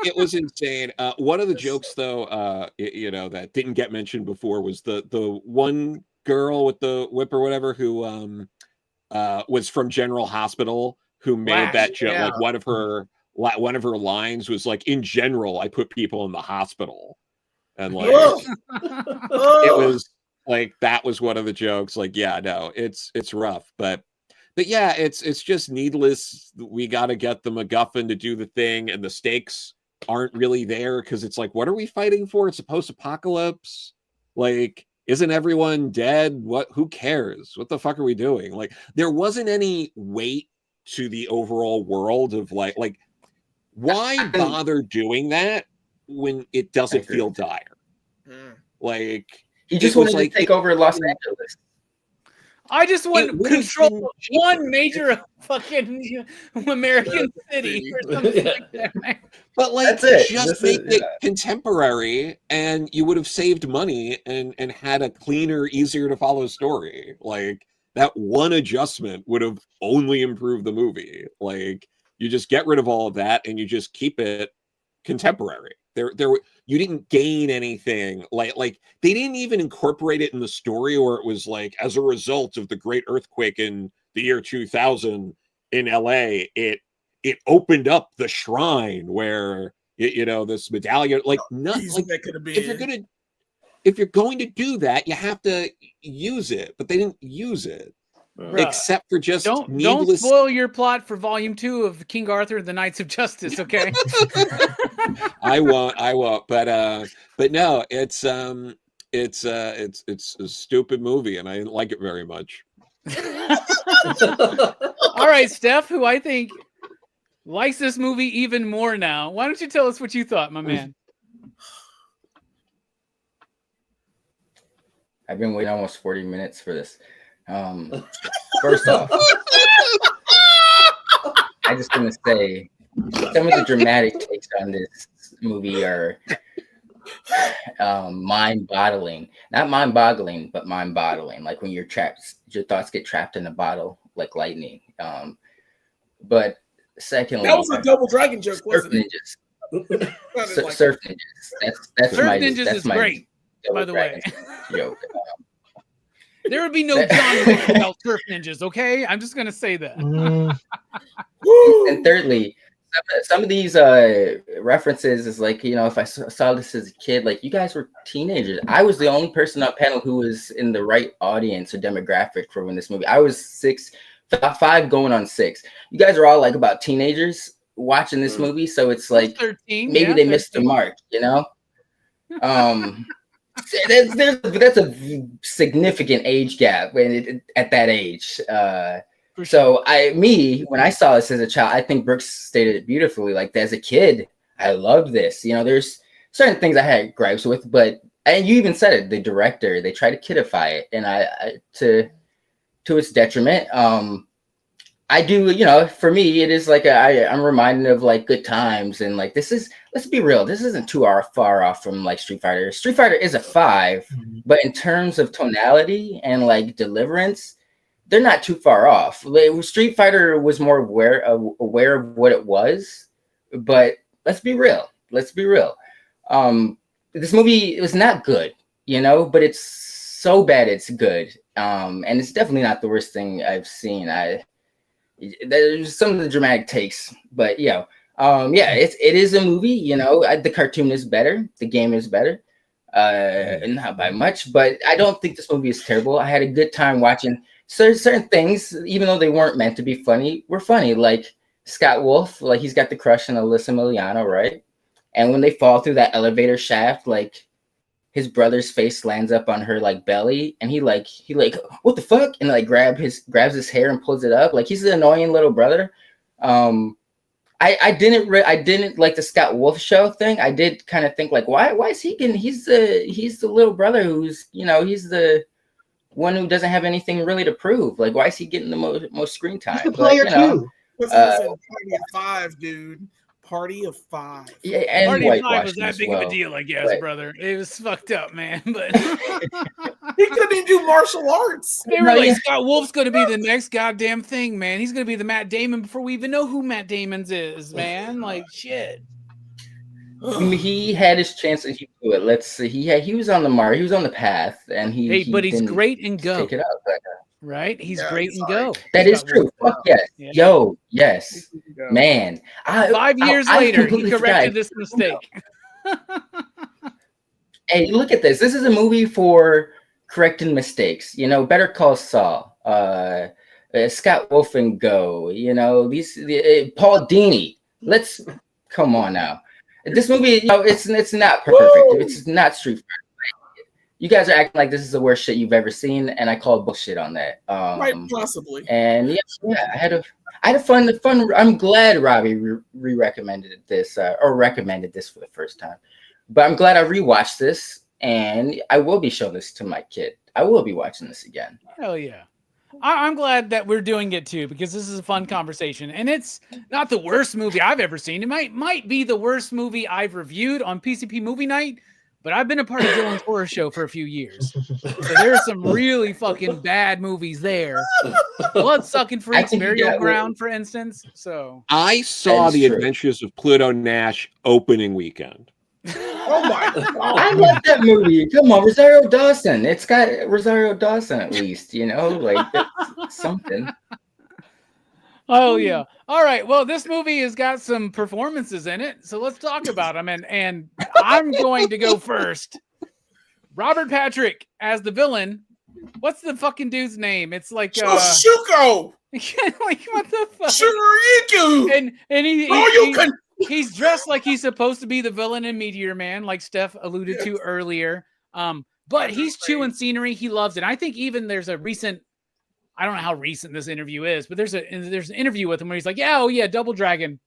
It was insane. One of the jokes, though, you know, that didn't get mentioned before was the one girl with the whip or whatever who was from General Hospital, who made that joke. Like one of her lines was like, "In general, I put people in the hospital," and like it was like that was one of the jokes. Like, yeah, no, it's rough, but yeah, it's just needless. We got to get the MacGuffin to do the thing, and the stakes aren't really there because it's like, what are we fighting for? It's a post-apocalypse. Like, isn't everyone dead? Who cares? What the fuck are we doing? Like, there wasn't any weight to the overall world of like why bother doing that when it doesn't feel dire? Like, he just wanted to take over Los Angeles. I just want control one major fucking American city or something like that. But like, just make it contemporary, and you would have saved money and had a cleaner, easier to follow story. Like, that one adjustment would have only improved the movie. Like, you just get rid of all of that and you just keep it contemporary. You didn't gain anything. Like they didn't even incorporate it in the story, or it was like, as a result of the great earthquake in the year 2000 in LA, it opened up the shrine where you know, this medallion. Like, nothing. Like, that could have been. If you're going to do that, you have to use it. But they didn't use it. Except for just don't spoil your plot for volume 2 of King Arthur and the Knights of Justice, okay? I won't. But no, it's a stupid movie, and I didn't like it very much. All right, Steph, who I think likes this movie even more now. Why don't you tell us what you thought, my man? I've been waiting almost 40 minutes for this. First off, I just want to say some of the dramatic takes on this movie are mind-boggling. Not mind-boggling, but mind-boggling. Like when you're trapped, your thoughts get trapped in a bottle like lightning. But secondly, that was a double dragon joke, wasn't it? Surf ninjas. That's Surf my ninjas that's is my great, by the way. Joke. There would be no John Wick without surf ninjas, okay? I'm just gonna say that. And thirdly, some of these references is like, you know, if I saw this as a kid, like, you guys were teenagers. I was the only person on panel who was in the right audience or demographic for when this movie. I was 5 going on 6. You guys are all like about teenagers watching this movie, so it's like 13, maybe they missed the mark, you know. That's a significant age gap at that age. So when I saw this as a child, I think Brooks stated it beautifully. Like, as a kid, I loved this. You know, there's certain things I had gripes with, and you even said it, the director, they try to kidify it, and to its detriment. I do, you know, for me, it is like I'm reminded of like good times, and like, let's be real, this isn't too far off from like Street Fighter. Street Fighter is a 5, but in terms of tonality and like deliverance, they're not too far off. Street Fighter was more aware of what it was, but let's be real. This movie, it was not good, you know, but it's so bad it's good. And it's definitely not the worst thing I've seen. There's some of the dramatic takes, but it is a movie. You know, the cartoon is better, the game is better, not by much, but I don't think this movie is terrible. I had a good time watching. Certain things, even though they weren't meant to be funny, were funny. Like Scott Wolf, like, he's got the crush on Alyssa Milano, right? And when they fall through that elevator shaft, like, his brother's face lands up on her like belly, and he like what the fuck, and like grabs his hair and pulls it up. Like, he's an annoying little brother. I didn't like the Scott Wolf show thing. I did kind of think like, why is he getting? He's the little brother who's, you know, he's the one who doesn't have anything really to prove. Like, why is he getting the most screen time? He's the player too. Because he was in Party of Five, dude. Party of Five. Yeah, and Party of Five whitewashing was that as big well. of a deal, I guess, But- brother. It was fucked up, man. But He couldn't even do martial arts. they were No, like, yeah. Scott Wolf's going to be the next goddamn thing, man. He's going to be the Matt Damon before we even know who Matt Damon's is, man. Like, shit. I mean, he had his chance and he blew it. Let's see. He was on the mark. He was on the path, and he But he's didn't great in Go, take it up. But, right? He's Yeah, great he's in all right. Go. that is Scott true. Wolf. Fuck yes. Yeah. Yo, yes. Man. 5 years I later, he completely corrected forgot. this mistake. Hey, look at this. This is a movie for correcting mistakes. You know, Better Call Saul, Scott Wolf and Go. You know, Paul Dini. Let's come on now. This movie, you know, it's not perfect. It's not Street Fighter. You guys are acting like this is the worst shit you've ever seen, and I call bullshit on that. Quite possibly. And yeah, I had a fun. I'm glad Robbie recommended this or recommended this for the first time. But I'm glad I rewatched this, and I will be showing this to my kid. I will be watching this again. Hell yeah. I'm glad that we're doing it too, because this is a fun conversation, and it's not the worst movie I've ever seen. It might be the worst movie I've reviewed on PCP Movie Night, but I've been a part of Dylan's horror show for a few years. So there's some really fucking bad movies there. Blood-sucking Freaks, Burial Ground, for instance. So I saw That is The true. Adventures of Pluto Nash opening weekend. Oh my I god. love that movie. Come on, Rosario Dawson. It's got Rosario Dawson at least, you know, like it's something. Oh yeah. All right. Well, this movie has got some performances in it, so let's talk about them. And I'm going to go first. Robert Patrick as the villain. What's the fucking dude's name? It's like Shuko. like what the fuck? Shuriku. And he's dressed like he's supposed to be the villain in Meteor Man, like Steph alluded to earlier. But he's chewing scenery. He loves it. I think even there's a recent, I don't know how recent this interview is, but there's an interview with him where he's like, yeah, oh yeah, Double Dragon.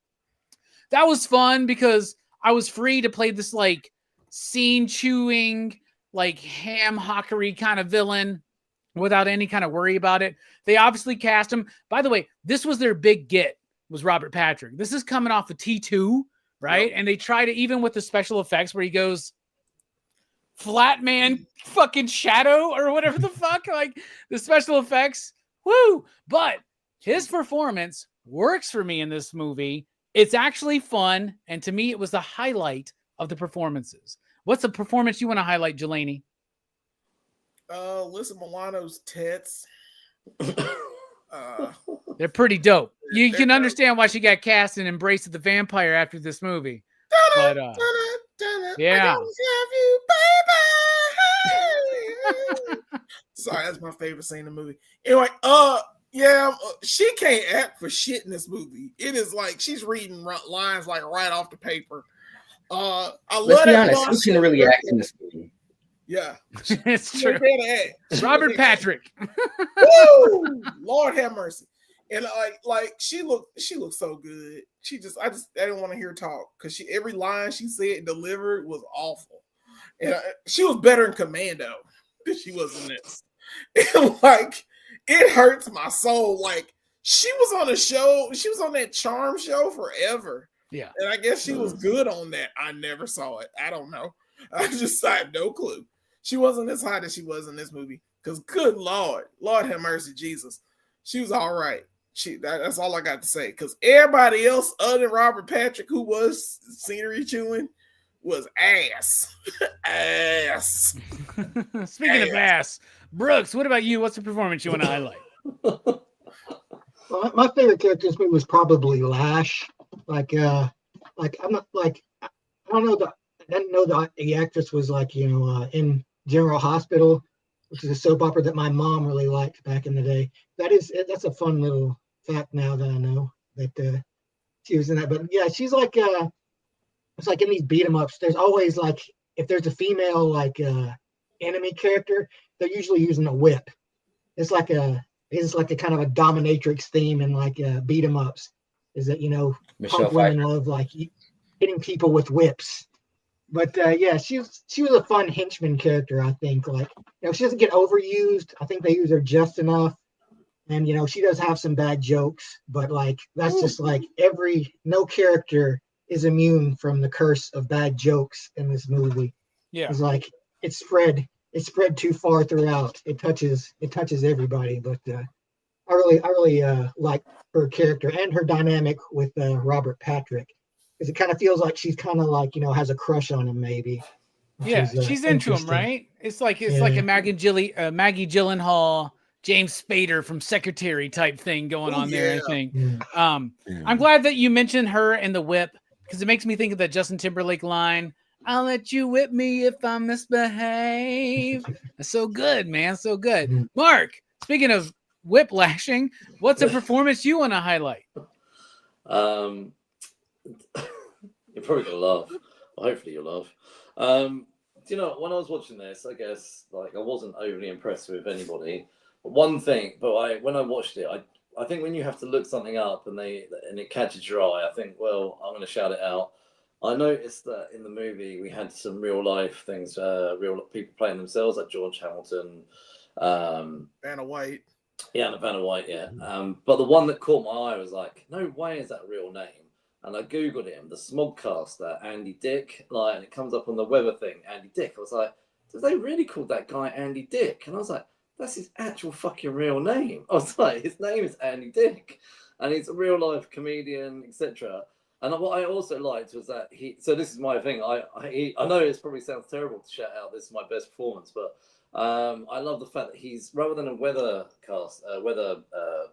That was fun because I was free to play this like scene chewing, like ham hockery kind of villain without any kind of worry about it. They obviously cast him. By the way, this was their big get, was Robert Patrick. This is coming off of T2, right? Yep. And they try to, even with the special effects where he goes flat man fucking shadow or whatever the fuck, like the special effects, woo! But his performance works for me in this movie. It's actually fun, and to me, it was the highlight of the performances. What's the performance you want to highlight, Jelani? Alyssa Milano's tits. They're pretty dope. You can understand why she got cast in Embrace of the Vampire after this movie. But yeah. Sorry, that's my favorite scene in the movie. Anyway, yeah, she can't act for shit in this movie. It is like she's reading lines like right off the paper. Let's be honest, who's gonna really act in this movie? Yeah, it's true. Robert Patrick. Woo! Lord have mercy. And like she looked so good. I didn't want to hear her talk because every line she said and delivered was awful. And she was better in Commando than she was in this. And like it hurts my soul. Like she was on a show, she was on that Charm show forever. Yeah. And I guess she was good on that. I never saw it. I don't know. I have no clue. She wasn't as hot as she was in this movie. Because good Lord have mercy, Jesus. She was all right. That's all I got to say. Because everybody else other than Robert Patrick, who was scenery chewing, was ass. Ass. Speaking of ass, Brooks, what about you? What's the performance you want to highlight? Well, my favorite character in this movie was probably Lash. I'm not like, I don't know, I didn't know the actress was like, in General Hospital, which is a soap opera that my mom really liked back in the day. That's a fun little fact now that I know that she was in that. But yeah, she's like, it's like in these beat 'em ups, there's always like, if there's a female like enemy character, they're usually using a whip. It's like a kind of a dominatrix theme in like beat 'em ups. Is that punk women love like hitting people with whips. But yeah, she was a fun henchman character. I think she doesn't get overused. I think they use her just enough. And she does have some bad jokes, but like that's Ooh. just like no character is immune from the curse of bad jokes in this movie. Yeah. It's like it's spread too far throughout. It touches everybody. But I really like her character and her dynamic with Robert Patrick, because it kind of feels like she's kind of like has a crush on him maybe. Yeah, she's into him, right? It's like a Maggie Gyllenhaal, James Spader from Secretary type thing going on there. I think. I'm glad that you mentioned her and the whip, because it makes me think of that Justin Timberlake line, "I'll let you whip me if I misbehave." That's so good, man. So good. Mark, speaking of whiplashing, what's a performance you want to highlight? You're probably gonna laugh. Well, hopefully you'll laugh. When I was watching this, I guess I wasn't overly impressed with anybody. But one thing, when I watched it, I think when you have to look something up and it catches your eye, I think, well, I'm going to shout it out. I noticed that in the movie we had some real life things, real people playing themselves, like George Hamilton, Vanna White. Yeah, and Vanna White, yeah. But the one that caught my eye was like, no way is that a real name. And I Googled him, the Smogcaster, Andy Dick, and it comes up on the weather thing, Andy Dick. I was like, did they really call that guy Andy Dick? And I was like, that's his actual fucking real name. I was like, his name is Andy Dick. And he's a real life comedian, etc. And what I also liked was that so this is my thing. I know it probably sounds terrible to shout out, this is my best performance, but I love the fact that he's, rather than a weather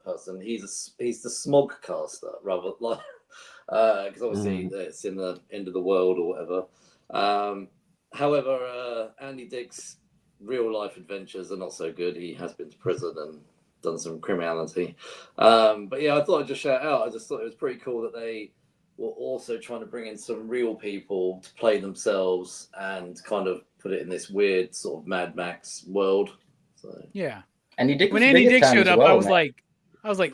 person, he's the Smogcaster, rather like, because obviously it's in the end of the world or whatever. However, Andy Dick's real life adventures are not so good. He has been to prison and done some criminality. But yeah, I thought I'd just shout out. I just thought it was pretty cool that they were also trying to bring in some real people to play themselves and kind of put it in this weird sort of Mad Max world. So yeah. Andy Dick, when Andy Dick showed up, I was like,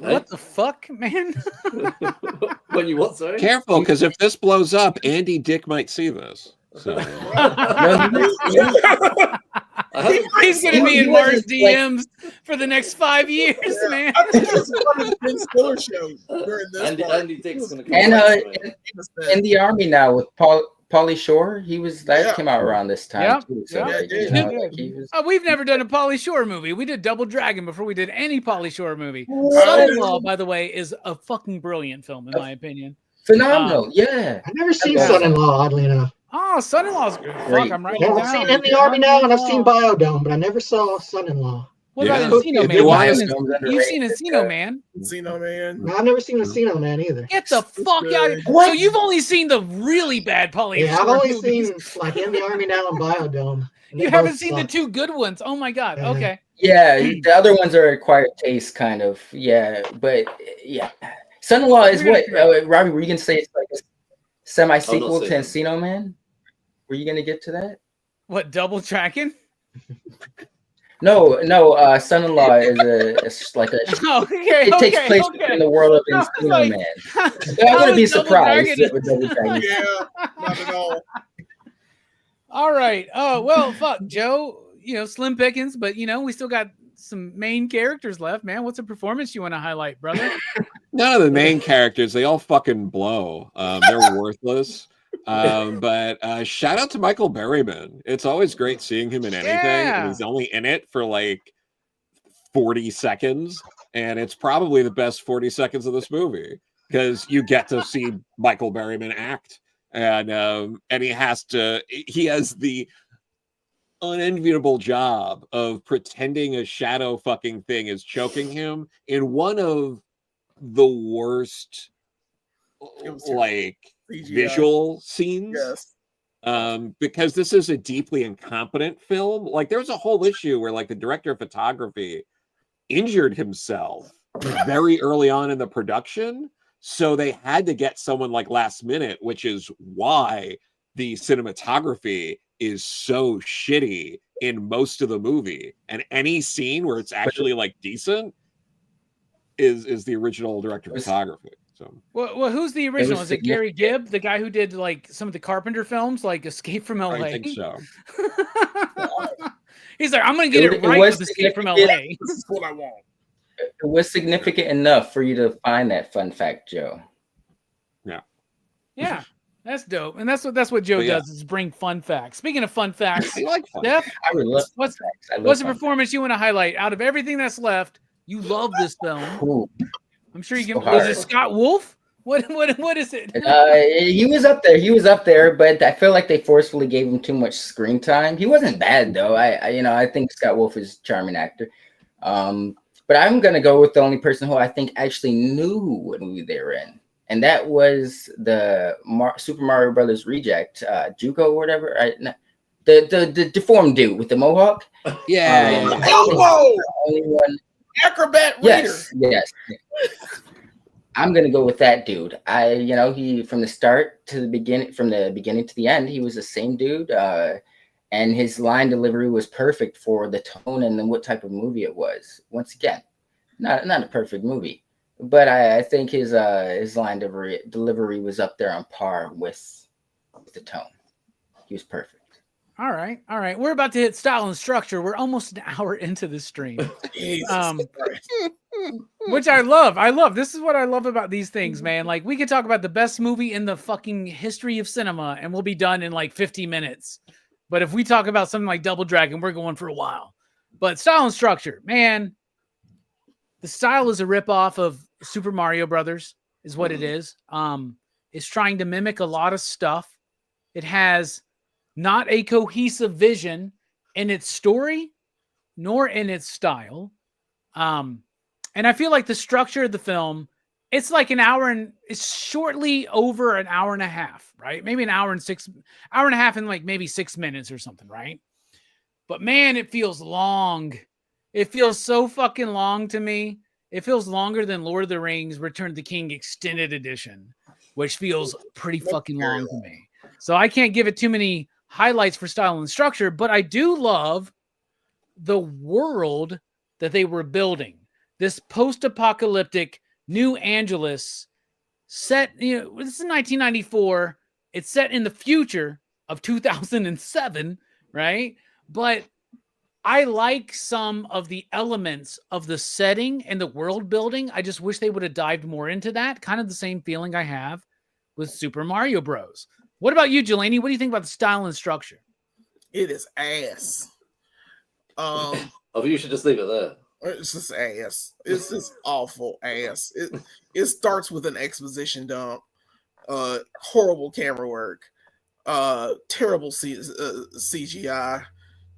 what the fuck, man? When you what, sorry? Careful, because if this blows up, Andy Dick might see this. So. He's going to be in Mark's DMs for the next 5 years, man. I think it's one of the Ben Stiller shows during this. Andy Dick's going to come in the Army now with Pauly Shore. That came out around this time too. So we've never done a Pauly Shore movie. We did Double Dragon before we did any Pauly Shore movie. Son-in-Law, by the way, is a fucking brilliant film in my opinion. Phenomenal, yeah. I've never seen Son-in-Law, oddly enough. Oh, Son-in-Law's good. Fuck, I'm writing it down. I've seen In the Army Now, and I've seen Biodome, but I never saw Son-in-Law. What about Encino Man? You've seen Encino Man. Encino Man. No, I've never seen Encino Man either. Get the fuck out of here. So you've only seen the really bad Pauly Shore. I've only seen In the Army Now and Biodome. And you haven't seen the two good ones. Oh my god. Okay. Yeah, the other ones are acquired taste, kind of. Yeah, but yeah. Son-in-Law is what? Robbie, were you gonna say it's like a semi-sequel to Encino Man? Were you gonna get to that? What, Double Tracking? No. Son-in-Law is like a. It takes place in the world of Encino Man. I wouldn't be surprised with Double Tracking. Yeah, not at all. All right. Oh well, fuck, Joe. Slim pickings, but we still got some main characters left, man. What's a performance you want to highlight, brother? None of the main characters, they all fucking blow. They're worthless. But shout out to Michael Berryman. It's always great seeing him in anything, and he's only in it for like 40 seconds, and it's probably the best 40 seconds of this movie because you get to see Michael Berryman act, and he has the unenviable job of pretending a shadow fucking thing is choking him in one of the worst visual scenes. Yes. Because this is a deeply incompetent film. Like there's a whole issue where the director of photography injured himself very early on in the production, so they had to get someone last minute, which is why the cinematography is so shitty in most of the movie, and any scene where it's actually decent is the original director of photography. So well, who's the original? Is it Gary Gibb, the guy who did some of the Carpenter films, like Escape from LA? I think so. He's like, I'm gonna get it right with Escape from LA. This is what I want. It was significant enough for you to find that fun fact, Joe. Yeah, that's dope. And that's what Joe does is bring fun facts. Speaking of fun facts, I like fun Steph, facts. I would love what's fun facts. I love what's a fun performance you want to highlight out of everything that's left? You love this film. facts. Ooh, I'm sure you so can. Is it hard. Scott Wolf? What is it? He was up there. He was up there, but I feel like they forcefully gave him too much screen time. He wasn't bad though. I think Scott Wolf is a charming actor. But I'm gonna go with the only person who I think actually knew what movie they were in, and that was the Super Mario Brothers reject, Juko or whatever. The deformed dude with the mohawk. Yeah. Elbow! Only one. Acrobat reader. Yes. I'm gonna go with that dude. He from the start to the beginning, from the beginning to the end, he was the same dude. And his line delivery was perfect for the tone and then what type of movie it was. Once again, not a perfect movie, but I think his line delivery was up there on par with the tone. He was perfect. All right. We're about to hit style and structure. We're almost an hour into this stream. Which I love. This is what I love about these things, man. Like, we could talk about the best movie in the fucking history of cinema and we'll be done in like 50 minutes. But if we talk about something like Double Dragon, we're going for a while. But style and structure, man, the style is a ripoff of Super Mario Brothers, is what it is. It's trying to mimic a lot of stuff. It has not a cohesive vision in its story, nor in its style. And I feel like the structure of the film, it's like it's shortly over an hour and a half, right? Maybe an hour and a half and like maybe 6 minutes or something, right? But man, it feels long. It feels so fucking long to me. It feels longer than Lord of the Rings Return of the King Extended Edition, which feels pretty fucking long to me. So I can't give it too many highlights for style and structure, but I do love the world that they were building. This post-apocalyptic New Angeles set, this is 1994. It's set in the future of 2007, right? But I like some of the elements of the setting and the world building. I just wish they would have dived more into that. Kind of the same feeling I have with Super Mario Bros. What about you, Jelani? What do you think about the style and structure? It is ass. You should just leave it there. It's just ass. It's just awful ass. It starts with an exposition dump, horrible camera work, terrible CGI,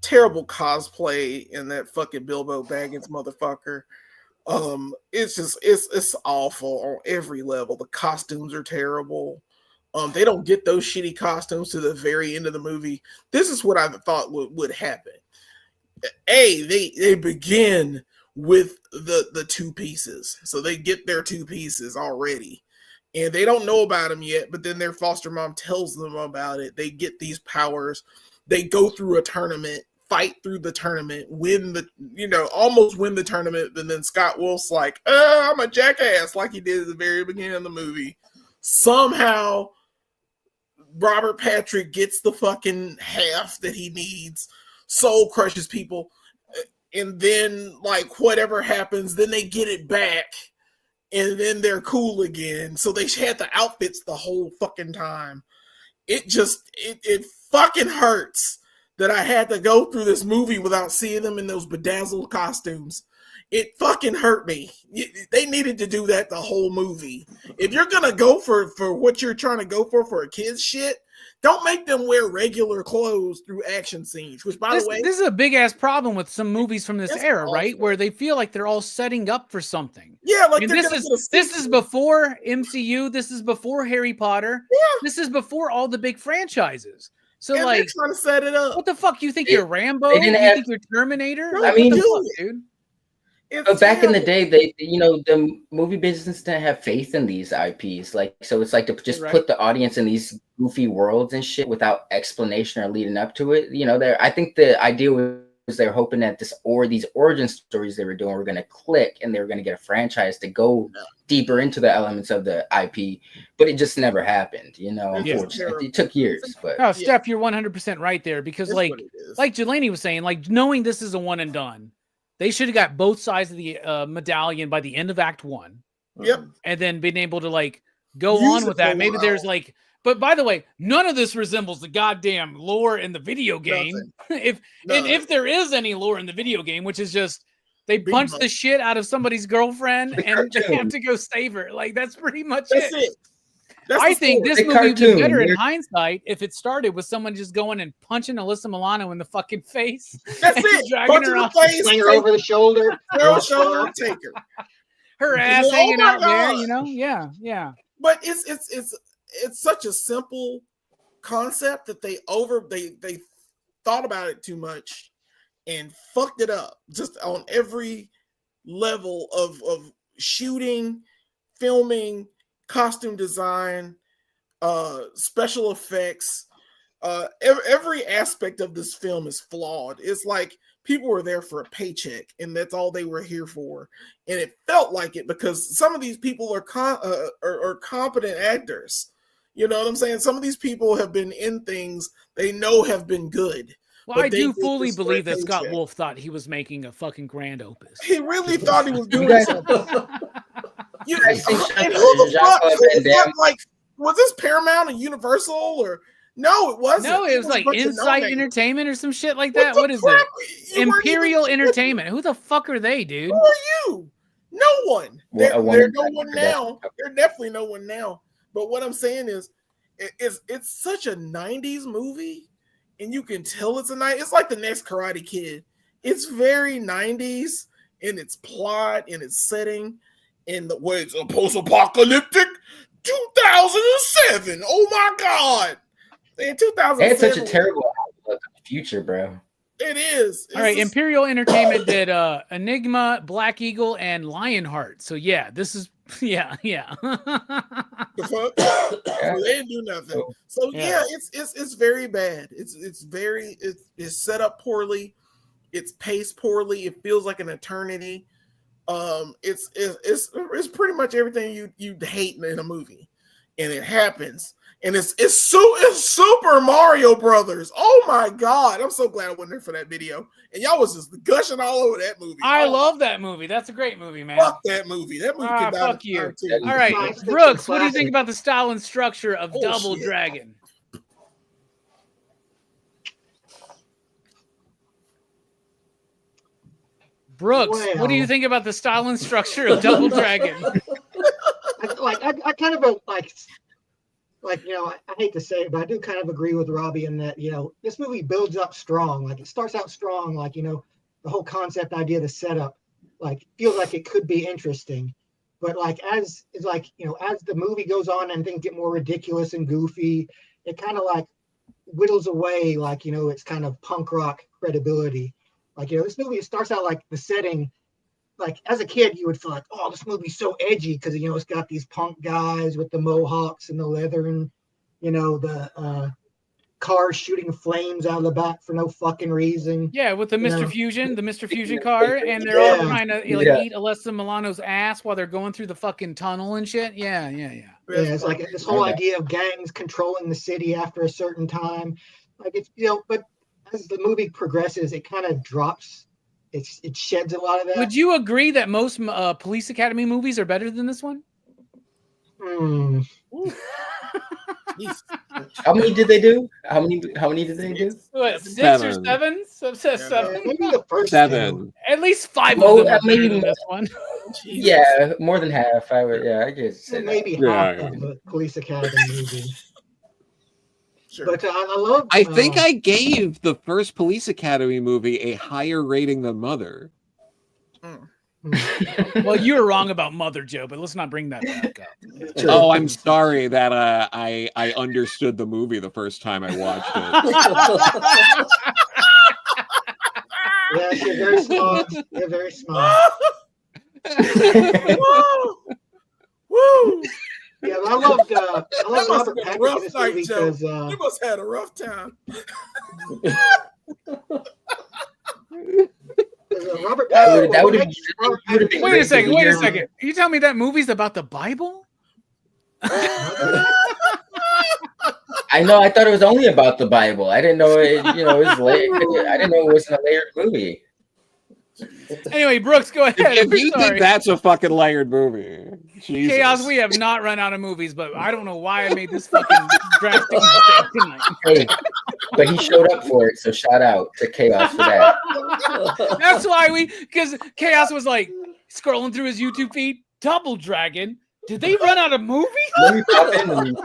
terrible cosplay in that fucking Bilbo Baggins motherfucker. It's awful on every level. The costumes are terrible. They don't get those shitty costumes to the very end of the movie. This is what I thought would happen. They begin with the two pieces. So they get their two pieces already. And they don't know about them yet, but then their foster mom tells them about it. They get these powers. They go through a tournament, fight through the tournament, almost win the tournament. And then Scott Wolf's like, I'm a jackass, like he did at the very beginning of the movie. Somehow Robert Patrick gets the fucking half that he needs, soul crushes people, and then like whatever happens, then they get it back, and then they're cool again. So they had the outfits the whole fucking time. It fucking hurts that I had to go through this movie without seeing them in those bedazzled costumes. It fucking hurt me. They needed to do that the whole movie. If you're gonna go for what you're trying to go for a kid's shit, don't make them wear regular clothes through action scenes. Which, by the way, this is a big ass problem with some movies from this era, awful. right? Where they feel like they're all setting up for something. Yeah, like this is before MCU. This is before Harry Potter. Yeah, this is before all the big franchises. So and like, they're trying to set it up. What the fuck? You think you're Rambo? You think you're Terminator? No, like, what the fuck, dude? But back in the day, the movie business didn't have faith in these IPs. Like, so it's like to just put the audience in these goofy worlds and shit without explanation or leading up to it. I think the idea was they were hoping that these origin stories they were doing were going to click and they were going to get a franchise to go deeper into the elements of the IP. But it just never happened. Unfortunately, it took years. But Steph, you're 100% right there because like Jelani was saying, like knowing this is a one and done. they should have got both sides of the medallion by the end of Act 1. Yep. And then been able to like go Use on with it for that. a Maybe while. there's like, but by the way, none of this resembles the goddamn lore in the video game. Nothing. If there is any lore in the video game, which is just they Beat punch 'em the up. shit out of somebody's girlfriend The and they have cartoon. to go save her. Like that's pretty much That's it. it. That's I the think story. this The movie would be cartoon, better in you're- hindsight if it started with someone just going and punching Alyssa Milano in the fucking face. That's and it. dragging Punch her in the off. face, Fling her over the shoulder. throw a shoulder, and take her. Her You're ass like, "Oh hanging my out there, God." you know? Yeah. But it's such a simple concept that they thought about it too much and fucked it up just on every level of shooting, filming, costume design, special effects. Every aspect of this film is flawed. It's like people were there for a paycheck and that's all they were here for, and it felt like it because some of these people are competent actors. You know what I'm saying? Some of these people have been in things they know have been good. Well, but I they do did fully this for a believe that Scott paycheck. Wolf thought he was making a fucking grand opus. He really thought he was doing guys- something. You, I think and who the fuck? Jean-Claude Van Damme- Like, was this Paramount and Universal or no? It wasn't. No, it was a like bunch of Insight no-names. Entertainment or some shit like What that. the What is crap? it? You weren't Imperial even- Entertainment. Who the fuck are they, dude? Who are you? No one. Well, There's no one- one now. There's definitely no one now. But what I'm saying is, it's such a '90s movie, and you can tell it's a night. It's like the next Karate Kid. It's very '90s in its plot, in its setting, in the way it's a post-apocalyptic 2007. Oh my god! In 2007, It's such a terrible outlook of the future, bro. It is. All right, It's just- Imperial Entertainment did Enigma, Black Eagle, and Lionheart. So yeah, this is yeah. The fuck? Yeah. They didn't do nothing. So Yeah. yeah, it's very bad. It's set up poorly. It's paced poorly. It feels like an eternity. It's pretty much everything you'd hate in a movie, and it happens. And it's Super Mario Brothers. Oh my god! I'm so glad I wasn't there for that video. And y'all was just gushing all over that movie. I Oh, love that movie. That's a great movie, man. fuck that movie. That movie Ah, could die fuck in time, you. too. All right, Science fiction Brooks, what do you classic. think about the style and structure of Oh, Double shit. Dragon? Brooks, what do you Well. think about the style and structure of Double Dragon? I kind of I hate to say it, but I do kind of agree with Robbie in that this movie builds up strong. Like it starts out strong, like the whole concept idea, the setup, like feels like it could be interesting, but like as the movie goes on and things get more ridiculous and goofy, it kind of like whittles away its kind of punk rock credibility. This movie, it starts out like the setting. Like as a kid, you would feel like, oh, this movie's so edgy because it's got these punk guys with the mohawks and the leather and the cars shooting flames out of the back for no fucking reason. Yeah, with the Mr. Yeah. Fusion car, and they're all Yeah. trying to eat Alyssa Milano's ass while they're going through the fucking tunnel and shit. Yeah. Yeah, it's like this whole Okay. idea of gangs controlling the city after a certain time. Like it's but as the movie progresses, it kind of drops. It sheds a lot of that. Would you agree that most Police Academy movies are better than this one? Hmm. Jeez. How many did they do? How many did they do? What, 6 or Seven. 7? Seven. Maybe the first Seven. At least 5 Well, of them are maybe better than more. this one. Jesus. Yeah, more than half. I guess. two, maybe Yeah, half yeah. of the Police Academy movie. Sure. But I love. I think I gave the first Police Academy movie a higher rating than Mother. Well, you were wrong about Mother, Joe, but let's not bring that back up. True. Oh, I'm sorry that I understood the movie the first time I watched it. Yes, you're very smart. You're very smart. Woo! Woo! Yeah, but I love Must Robert have been a Patrick in rough this night, movie Joe. because You must have had a rough time. Robert That Patrick. would have been. Wait a second. Wait a Yeah. second. You tell me that movie's about the Bible? I know. I thought it was only about the Bible. I didn't know it. It was late. I didn't know it wasn't a layered movie. Anyway, Brooks, go ahead. If We're you sorry. think that's a fucking layered movie, Jesus. Chaos, we have not run out of movies, but I don't know why I made this fucking drastic mistake tonight. Hey, but he showed up for it, so shout out to Chaos for that. That's why because Chaos was like scrolling through his YouTube feed, Double Dragon. Did they run out of movies? Let me pop in.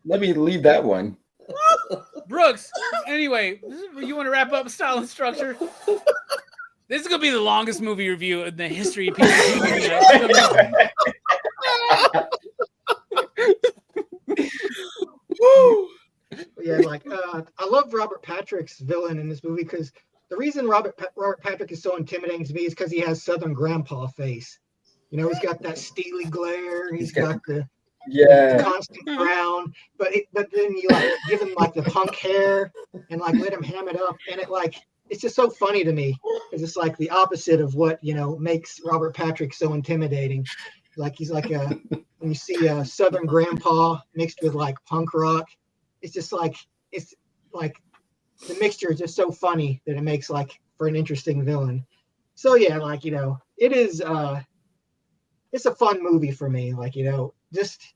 Let me leave that one. Brooks, anyway, you want to wrap up Style and Structure? This is going to be the longest movie review in the history of PCP. Yeah, like I love Robert Patrick's villain in this movie because the reason Robert Patrick is so intimidating to me is because he has Southern Grandpa face. You know, he's got that steely glare. He's got the constant frown. But then you like give him like the punk hair and like let him ham it up, and it's just so funny to me because it's like the opposite of what makes Robert Patrick so intimidating. Like he's like when you see a Southern Grandpa mixed with like punk rock, it's like the mixture is just so funny that it makes like for an interesting villain. So yeah, it is it's a fun movie for me. Just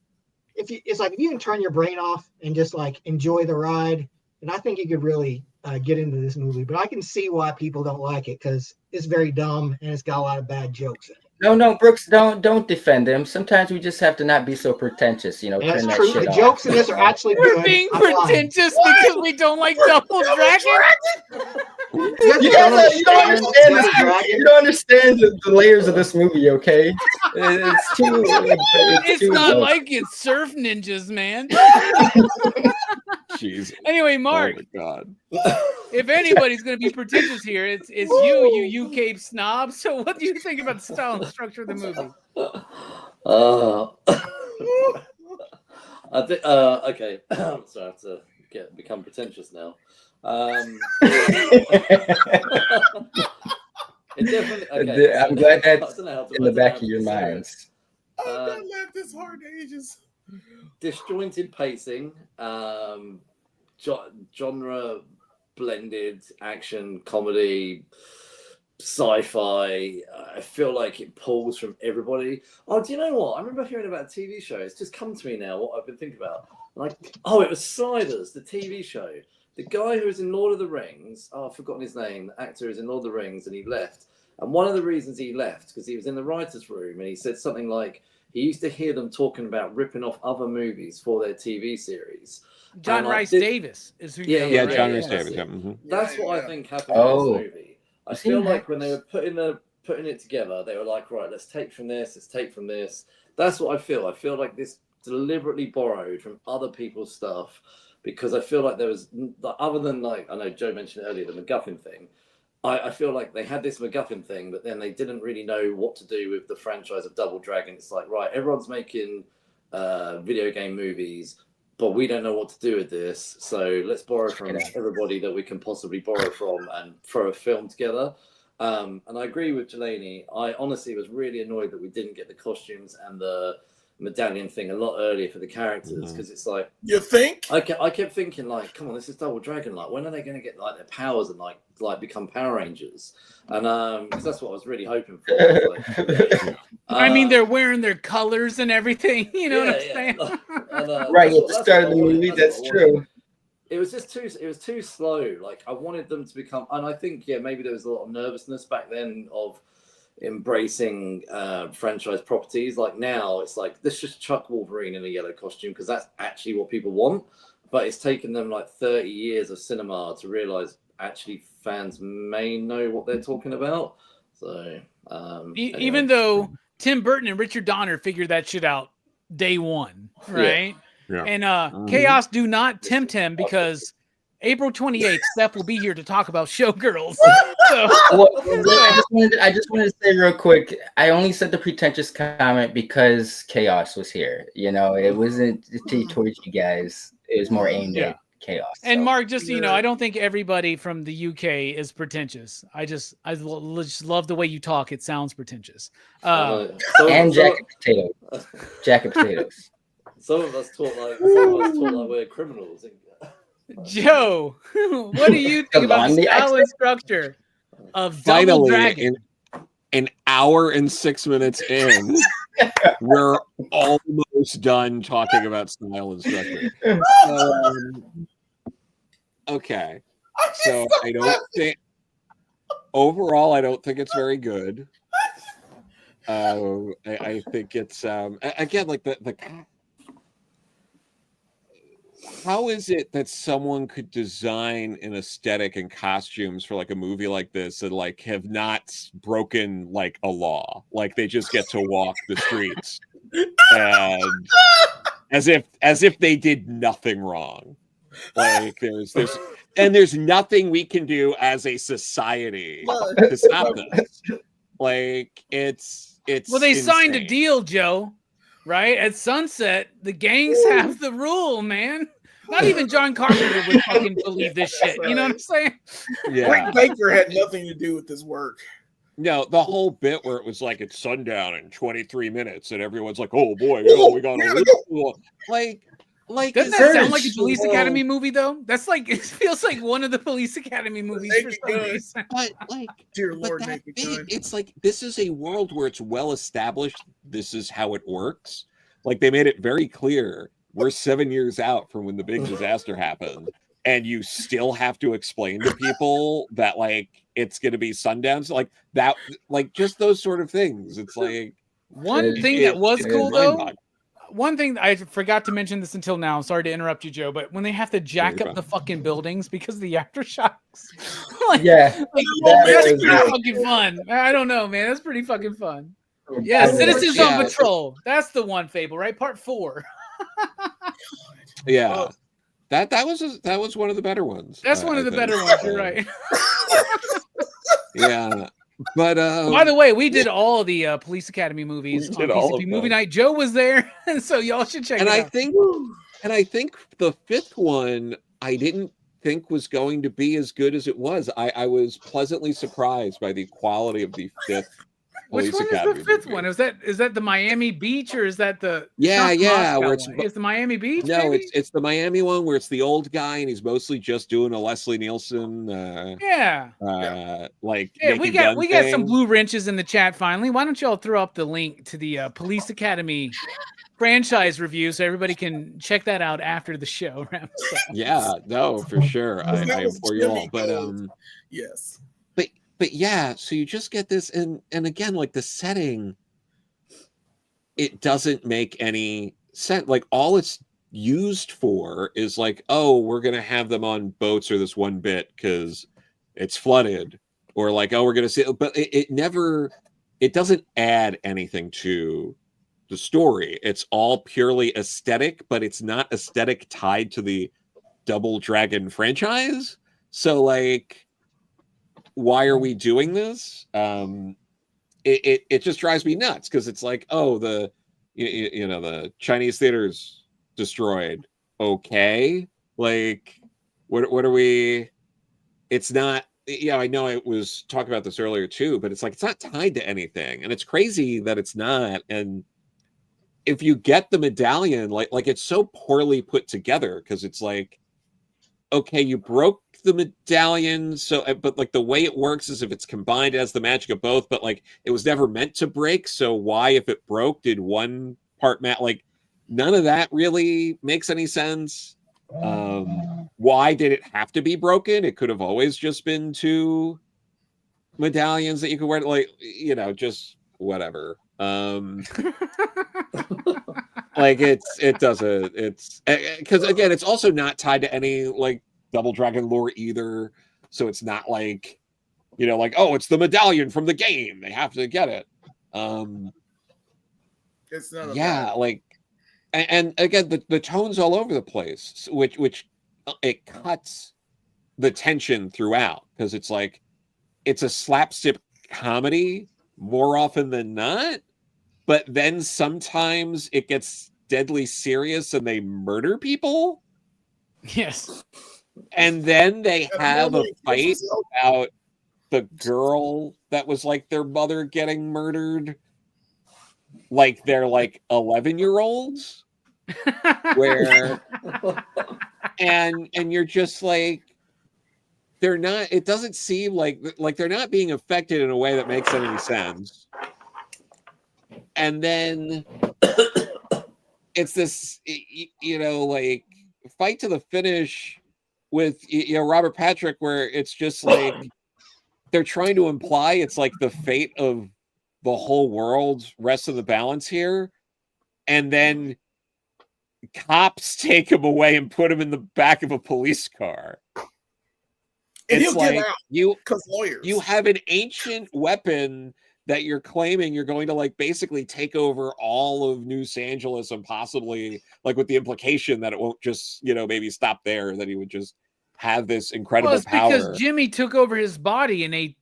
if you can turn your brain off and just like enjoy the ride, then I think you could really get into this movie. But I can see why people don't like it because it's very dumb and it's got a lot of bad jokes in it. No, Brooks, don't defend him. Sometimes we just have to not be so pretentious, That's turn that true. shit The off. jokes in this are actually We're good. being I'm lying. pretentious because we don't like Double Dragon. You don't understand this. You don't understand the layers of this movie, okay? It's too. It's not like it's Surf Ninjas, man. Jeez. Anyway, Mark. Oh my God. If anybody's going to be pretentious here, it's you UK snob. So what do you think about the style and structure of the movie? I think okay. So I have to become pretentious now. It definitely. Okay, I'm glad that's in the back of your minds. I've not laughed this hard in ages. Disjointed pacing, genre blended action, comedy, sci-fi. I feel like it pulls from everybody. Oh, do you know what? I remember hearing about a TV show. It's just come to me now what I've been thinking about. Like, it was Sliders, the TV show. The guy who was in Lord of the Rings, I've forgotten his name, the actor who's in Lord of the Rings, and he left. And one of the reasons he left, because he was in the writer's room, and he said something like, he used to hear them talking about ripping off other movies for their TV series. John Rhys Davis is who. Yeah, right? John Rhys Davis. Yeah. Mm-hmm. That's what I think happened in this movie. I feel like when they were putting it together, they were like, right, let's take from this, let's take from this. That's what I feel. I feel like this deliberately borrowed from other people's stuff because I feel like there was, other than like, I know Joe mentioned earlier, the MacGuffin thing. I feel like they had this MacGuffin thing, but then they didn't really know what to do with the franchise of Double Dragon. It's like, right, everyone's making video game movies, but we don't know what to do with this. So let's borrow from everybody that we can possibly borrow from and throw a film together. And I agree with Jelani. I honestly was really annoyed that we didn't get the costumes and the medallion thing a lot earlier for the characters because it's like, you think I kept thinking like, come on, this is Double Dragon, like when are they going to get like their powers and like become Power Rangers? And because that's what I was really hoping for. I mean, they're wearing their colors and everything, you know what I'm saying? Right at the start of the movie, that's true. It was just too slow. Like I wanted them to become, and I think maybe there was a lot of nervousness back then of embracing franchise properties. Like now it's like, let's just chuck Wolverine in a yellow costume because that's actually what people want. But it's taken them like 30 years of cinema to realize actually fans may know what they're talking about. So even though Tim Burton and Richard Donner figured that shit out day one, right? Yeah. And Chaos do not tempt him because April 28th, Steph will be here to talk about Showgirls. I just wanted to say real quick, I only said the pretentious comment because Chaos was here. It wasn't towards you guys. It was more aimed at Chaos. And Mark, just so you know, I don't think everybody from the UK is pretentious. I just love the way you talk. It sounds pretentious. And Jacket Potatoes. Jacket Potatoes. Some of us talk like we're criminals. Joe, what do you think about the style and structure? of Double Finally, Dragon. in an hour and 6 minutes in, we're almost done talking about style and structure. Okay. So I don't think overall, I don't think it's very good. I think it's again like the how is it that someone could design an aesthetic and costumes for like a movie like this and like have not broken like a law? Like they just get to walk the streets and as if they did nothing wrong. Like there's nothing we can do as a society to stop this. Like it's Well, they signed a insane. deal, Joe. Right at sunset, the gangs have the rule, man. Not even John Carpenter would fucking believe this shit. You know what I'm saying? Yeah. Rick Baker had nothing to do with this work. No, the whole bit where it was like it's sundown in 23 minutes and everyone's like, "Oh boy, you know, we got to like doesn't that sound like a Police Academy movie though? That's like it feels like one of the Police Academy movies for some reason. But like, Dear but Lord, that bit, it's like this is a world where it's well established. This is how it works. Like they made it very clear. We're 7 years out from when the big disaster happened, and you still have to explain to people that like it's going to be sundowns, like that, like just those sort of things. It's like one thing that was cool though. mind-boggling. One thing I forgot to mention this until now. Sorry to interrupt you, Joe, but when they have to jack up the fucking buildings because of the aftershocks, like, Yeah, that's pretty fucking fun. I don't know, man. That's pretty fucking fun. Yeah, Citizens on Patrol. That's the one, Fable, right? Part 4. Yeah, that was one of the better ones. That's one of the better ones. You're right. Yeah. But by the way, we did all the Police Academy movies on PCP Movie Night. Joe was there, so y'all should check it out. I think the fifth one I didn't think was going to be as good as it was. I was pleasantly surprised by the quality of the fifth Police Which one Academy is the fifth movie. one? Is that the Miami Beach or is that the where it's the Miami Beach? No, maybe? it's the Miami one where it's the old guy and he's mostly just doing a Leslie Nielsen like we got some blue wrenches in the chat finally. Why don't y'all throw up the link to the Police Academy franchise review so everybody can check that out after the show wraps up. Yeah, no, for sure. I implore you all. But yes. But yeah, so you just get this, and again, like the setting, it doesn't make any sense. Like all it's used for is like, oh, we're gonna have them on boats or this one bit because it's flooded, or like, oh, we're gonna see. But it doesn't add anything to the story. It's all purely aesthetic, but it's not aesthetic tied to the Double Dragon franchise. So like, why are we doing this? It just drives me nuts because it's like, oh, the Chinese theater's destroyed. Okay, like what are we? It's not. Yeah, I know I was talking about this earlier too, but it's like it's not tied to anything, and it's crazy that it's not. And if you get the medallion, like it's so poorly put together because it's like, okay, you broke the medallion, so but like the way it works is if it's combined, it has the magic of both, but like it was never meant to break. So why, if it broke, did one part like none of that really makes any sense. Why did it have to be broken? It could have always just been 2 medallions that you could wear, like just whatever. Like it doesn't, it's because again it's also not tied to any like Double Dragon lore either, so it's not like like, oh, it's the medallion from the game, they have to get it. It's not like and again the tone's all over the place, which it cuts the tension throughout because it's like it's a slapstick comedy more often than not, but then sometimes it gets deadly serious and they murder people. Yes. And then they have a fight about the girl that was like their mother getting murdered. Like they're like 11-year-olds. Where and you're just like, they're not. It doesn't seem like they're not being affected in a way that makes any sense. And then it's this, like fight to the finish with Robert Patrick, where it's just like they're trying to imply it's like the fate of the whole world rests in the balance here, and then cops take him away and put him in the back of a police car. And It's he'll like get out because lawyers. You have an ancient weapon that you're claiming you're going to like basically take over all of Los Angeles, and possibly like with the implication that it won't just maybe stop there, that he would just have this incredible power. Because Jimmy took over his body in a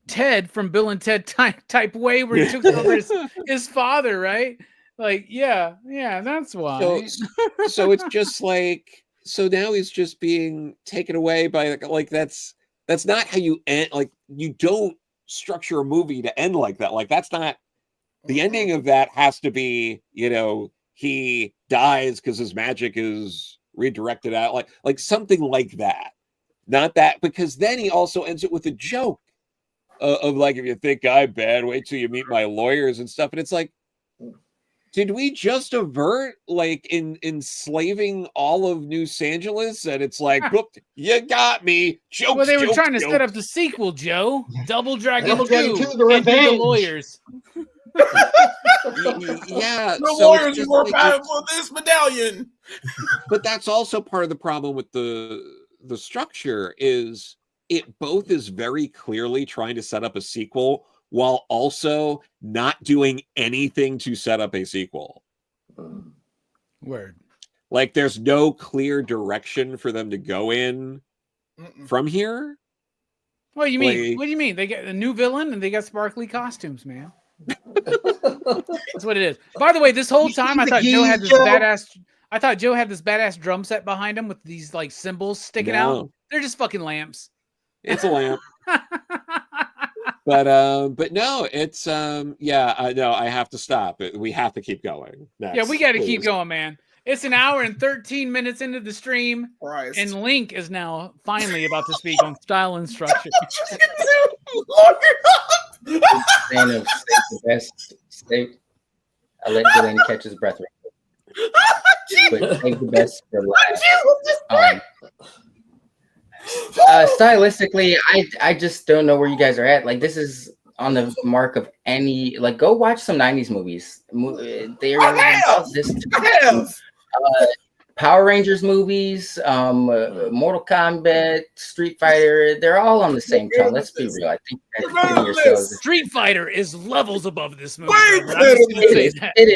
Ted from Bill and Ted type way, where he took over his father, right? Like, yeah, that's why. So it's just like, so now he's just being taken away by like that's not how you end. Like, you don't structure a movie to end like that. Like, that's not the ending of that. Has to be, he dies because his magic is redirected out, like something like that. Not that, because then he also ends it with a joke of like, if you think I'm bad, wait till you meet my lawyers and stuff. And it's like, did we just avert like enslaving all of Los Angeles? And it's like, boop, you got me. Jokes. Well, they were jokes, trying to jokes. set up the sequel, Joe. Double Dragon 2, The Revenge. the lawyers. Yeah, the so lawyers are more powerful for this medallion. But that's also part of the problem with the structure, is it both is very clearly trying to set up a sequel while also not doing anything to set up a sequel. Word. Like, there's no clear direction for them to go in from here. What do you mean? What do you mean? They get a new villain and they got sparkly costumes, man. That's what it is. By the way, this whole time I thought Joe had this badass. I thought Joe had this badass drum set behind him with these like symbols sticking out. They're just fucking lamps. It's a lamp. But no, it's no, I have to stop it. We have to keep going. Next, yeah, we got to keep going, man. It's an hour and 13 minutes into the stream, and Link is now finally about to speak on style and structure. Saying of the best state. I'll let Delaney catch his breath. But save the best for last. Stylistically, I just don't know where you guys are at. Like, this is on the mark of any, like, go watch some 90s movies. They're about this. Power Rangers movies, Mortal Kombat, Street Fighter, they're all on the same tone. Let's be real. I think Street Fighter is levels above this movie. It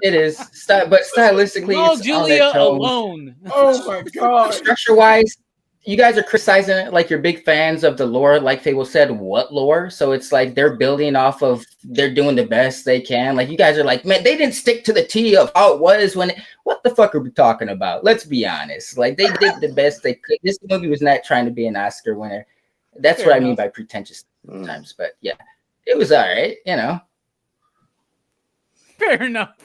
is. But stylistically, it's Julia on that tone. alone. Oh my god. Structure-wise, you guys are criticizing it like you're big fans of the lore, like Fable said. What lore? So it's like they're building off of, they're doing the best they can. Like, you guys are like, man, they didn't stick to the T of how it was when what the fuck are we talking about? Let's be honest. Like, they did the best they could. This movie was not trying to be an Oscar winner. That's what I mean by pretentious sometimes. But yeah, it was all right, Fair enough.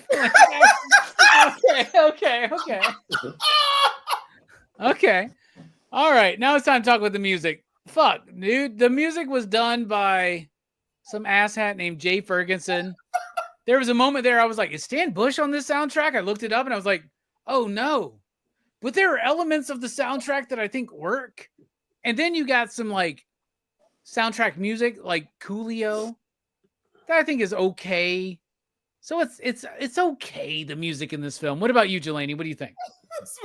Okay. All right, now it's time to talk about the music. Fuck, dude. The music was done by some asshat named Jay Ferguson. There was a moment there I was like, is Stan Bush on this soundtrack? I looked it up and I was like, oh no. But there are elements of the soundtrack that I think work. And then you got some like soundtrack music like Coolio that I think is okay. So it's okay, the music in this film. What about you, Jelani? What do you think? This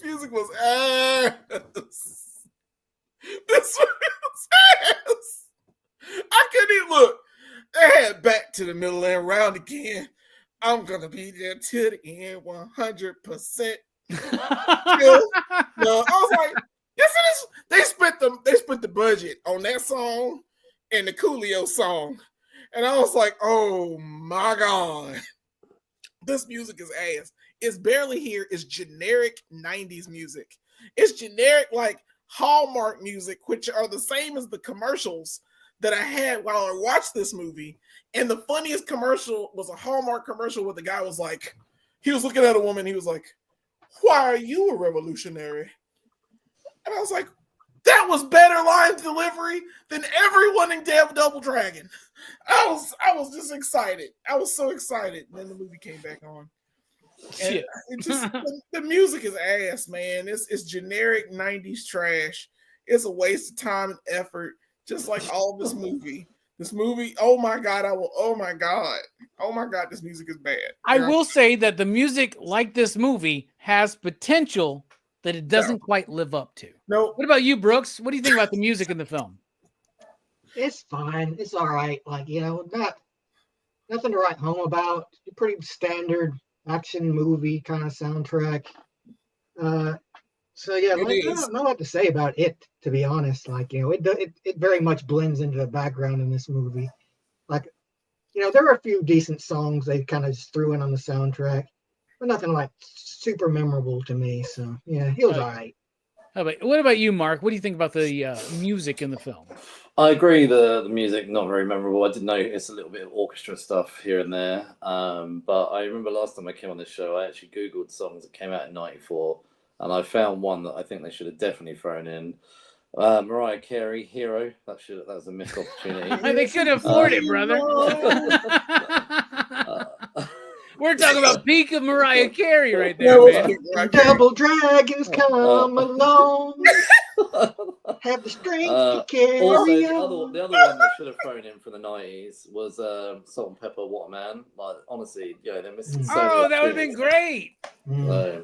music was ass. This was ass. I couldn't even look. They had back to the middle and round again. I'm gonna be there till the end, 100%. No, I was like, yes, it is. They spent the budget on that song and the Coolio song, and I was like, oh my god, this music is ass. It's barely here. It's generic 90s music. It's generic, like, Hallmark music, which are the same as the commercials that I had while I watched this movie. And the funniest commercial was a Hallmark commercial where the guy was like, he was looking at a woman. He was like, why are you a revolutionary? And I was like, That was better line delivery than everyone in Double Dragon. I was just excited. I was so excited. And then the movie came back on. And Shit. it just the music is ass, man. It's generic 90s trash. It's a waste of time and effort, just like all this movie. This movie, oh my god, oh my god, this music is bad. I will say that the music, like this movie, has potential that it doesn't quite live up to. No. What about you, Brooks? What do you think about the music in the film? It's fine. It's all right. Like, nothing to write home about. Pretty standard action movie kind of soundtrack. So yeah, I don't know what to say about it, to be honest. Like, it very much blends into the background in this movie. Like, there are a few decent songs they kind of just threw in on the soundtrack, but nothing like super memorable to me. So yeah, he was all right. What about you, Mark? What do you think about the music in the film? I agree. The music not very memorable. I did notice a little bit of orchestra stuff here and there. But I remember last time I came on this show, I actually Googled songs that came out in '94. And I found one that I think they should have definitely thrown in. Mariah Carey, Hero. That was a missed opportunity. They couldn't afford it, brother. We're talking about peak of Mariah Carey right there, man. Double Dragons come along. Have the strength to carry also, the other one that should have thrown in from the '90s was Salt and Pepper, What a Man. Like, honestly, they're missing so Oh, much that would have been great.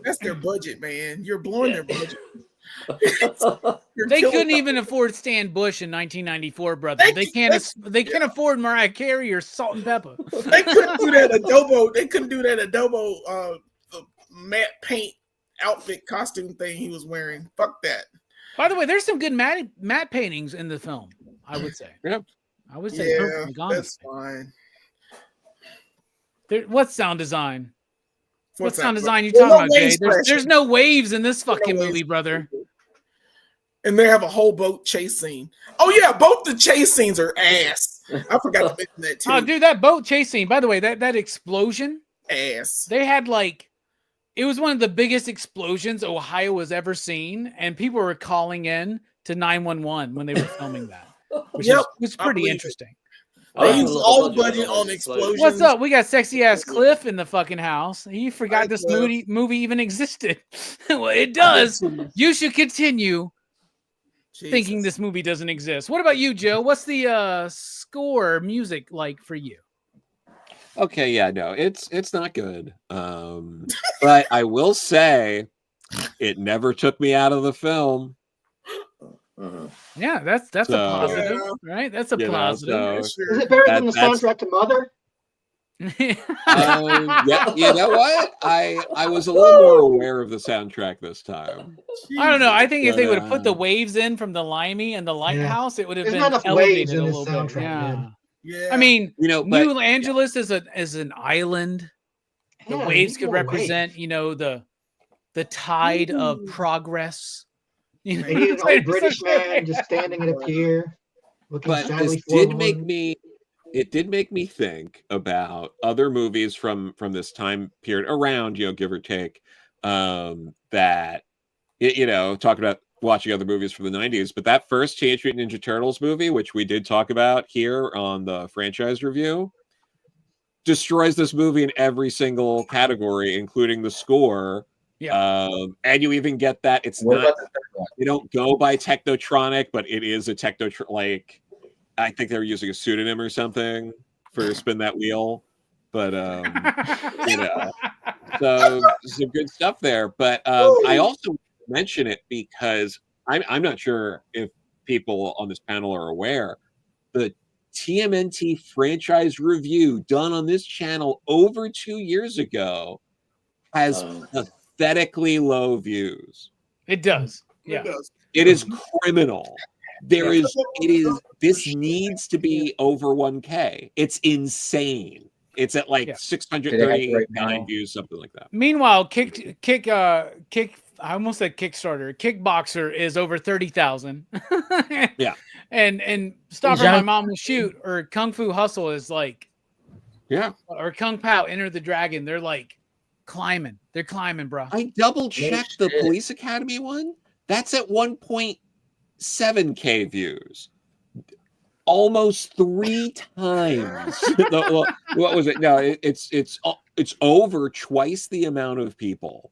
That's their budget, man. You're blowing their budget. They couldn't even afford Stan Bush in 1994, brother. They can't afford Mariah Carey or Salt and Pepper. They couldn't do that adobo. They couldn't do that adobo matte paint outfit costume thing he was wearing. Fuck that. By the way, there's some good matte paintings in the film, I would say. Yep. I would say. Yeah, that's fine. What sound design? What sound design you There's talking no about, Jay? waves There's no waves in this fucking no movie, waves. brother. And they have a whole boat chase scene. Oh yeah, both the chase scenes are ass. I forgot to mention that too. Oh, dude, that boat chase scene. By the way, that explosion. Ass. They had it was one of the biggest explosions Ohio has ever seen, and people were calling in to 911 when they were filming that, which was pretty interesting. They used all the budget on explosions. What's up? We got sexy ass Cliff in the fucking house. You forgot this movie even existed. Well, it does. You should continue thinking this movie doesn't exist. What about you, Joe? What's the score music like for you? Okay, yeah, no, it's not good. But I will say it never took me out of the film. Yeah, that's a positive, right? That's a positive. Is it better than the soundtrack to Mother? Yeah, you know what? I was a little more aware of the soundtrack this time. I don't know. I think if they would have put the waves in from the Limey and the Lighthouse, it would have been elevated a little bit. Yeah. I mean, New Angeles is an island. The waves could represent, the tide of progress. An old British man just standing at a pier, looking sadly forlorn. It did make me think about other movies from this time period around, give or take, that, talking about watching other movies from the 90s, but that first Teenage Mutant Ninja Turtles movie, which we did talk about here on the franchise review, destroys this movie in every single category, including the score. Yeah. And you even get that it's not, they don't go by Technotronic, but it is a I think they were using a pseudonym or something for Spin That Wheel, but so some good stuff there. But I also mention it because I'm not sure if people on this panel are aware, the TMNT franchise review done on this channel over 2 years ago has pathetically low views. It does. Yeah. It is criminal. This needs to be over 1K. It's insane. It's at 639 views, something like that. Meanwhile, I almost said Kickstarter. Kickboxer is over 30,000. Yeah. And Stop or My Mom Will Shoot or Kung Fu Hustle is or Kung Pao Enter the Dragon. They're climbing. They're climbing, bro. I double checked the Police Academy one. That's at 1.2 7K views. Almost 3 times. What was it? No, it's over twice the amount of people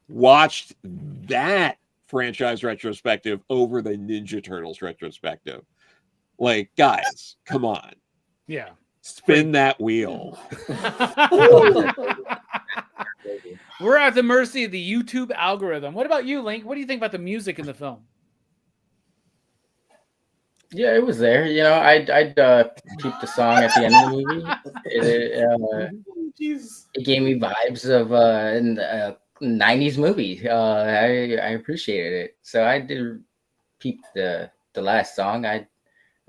watched that franchise retrospective over the Ninja Turtles retrospective. Like, guys, come on. Yeah. Spin that wheel. We're at the mercy of the YouTube algorithm. What about you, Link? What do you think about the music in the film? Yeah, it was there. You know, I'd peep the song at the end of the movie. It gave me vibes of 90s movie. I appreciated it. So I did peep the last song. To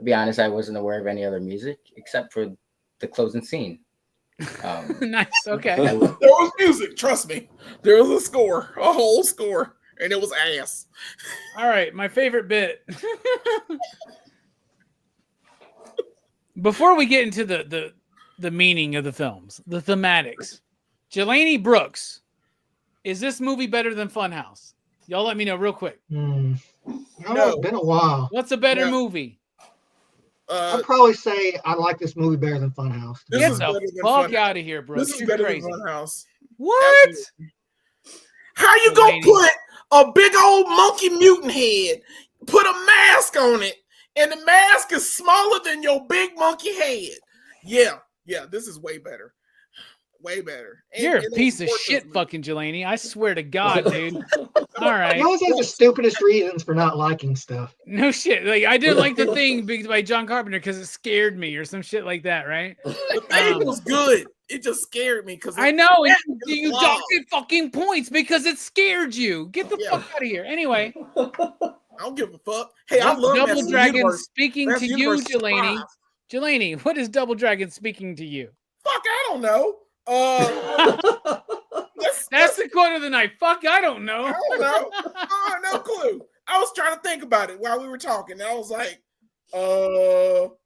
be honest, I wasn't aware of any other music except for the closing scene. Nice. Okay. There was music. Trust me. There was a score, a whole score, and it was ass. All right, my favorite bit. Before we get into the meaning of the films, the thematics, Jelani Brooks, is this movie better than Funhouse? Y'all let me know real quick. No, it's been a while. What's a better movie? I'd probably say I like this movie better than Funhouse. Get the fuck out of here, bro. This is better than Funhouse. What? Absolutely. How you gonna put a big old monkey mutant head, put a mask on it, and the mask is smaller than your big monkey head? Yeah, this is way better. Way better. You're a piece of shit, fucking Jelani. I swear to God, dude. All right. You always have the stupidest reasons for not liking stuff. No shit. Like, I didn't like The Thing by John Carpenter because it scared me or some shit like that, right? The Thing was good. It just scared me because I know you don't get fucking points because it scared you. Get the fuck out of here. Anyway, I don't give a fuck. Hey, I love Double Dragon Universe. speaking Master to Universe you, Jelani. Jelani, what is Double Dragon speaking to you? Fuck, I don't know. That's the quote of the night. Fuck, I don't know. I don't know. No clue. I was trying to think about it while we were talking. I was like, don't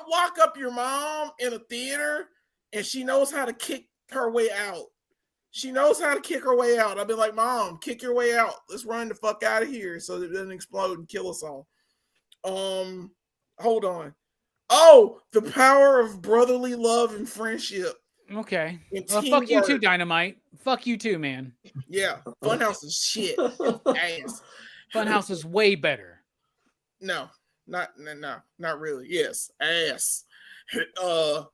lock up your mom in a theater and she knows how to kick her way out. She knows how to kick her way out. I've been like, Mom, kick your way out. Let's run the fuck out of here so that it doesn't explode and kill us all. Hold on. Oh, the power of brotherly love and friendship. Okay. Well, fuck you too, Dynamite. Fuck you too, man. Yeah. Funhouse is shit. Ass. Funhouse is way better. No, not really. Yes, ass. Do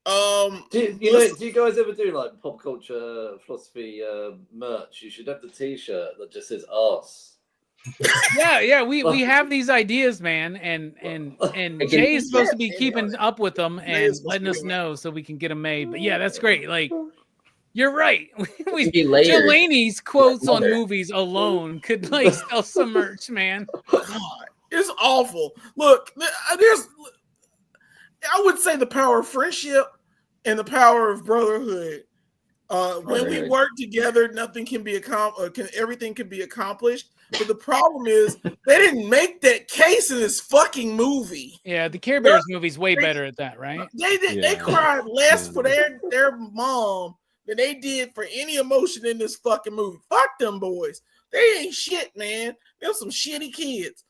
you guys ever do like pop culture philosophy merch? You should have the T-shirt that just says "ass." Yeah, we have these ideas, man, and Jay is supposed to be keeping up with them and letting us know so we can get them made. But yeah, that's great. Like, you're right. Jelani's quotes on movies alone could like sell some merch, man. God, it's awful. Look, I would say the power of friendship and the power of brotherhood. When we work together, nothing can be accomplished. Everything can be accomplished. But the problem is they didn't make that case in this fucking movie. Yeah, the Care Bears movie's way better at that, right? They did. Yeah. They cried less for their mom than they did for any emotion in this fucking movie. Fuck them boys. They ain't shit, man. They're some shitty kids.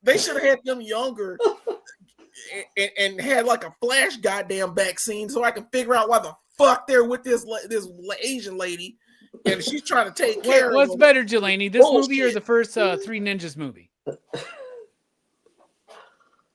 They should have had them younger and had like a flash goddamn back scene so I can figure out why the fuck they're with this Asian lady. And she's trying to take care of what's better, Jelani? This movie or the first Three Ninjas movie?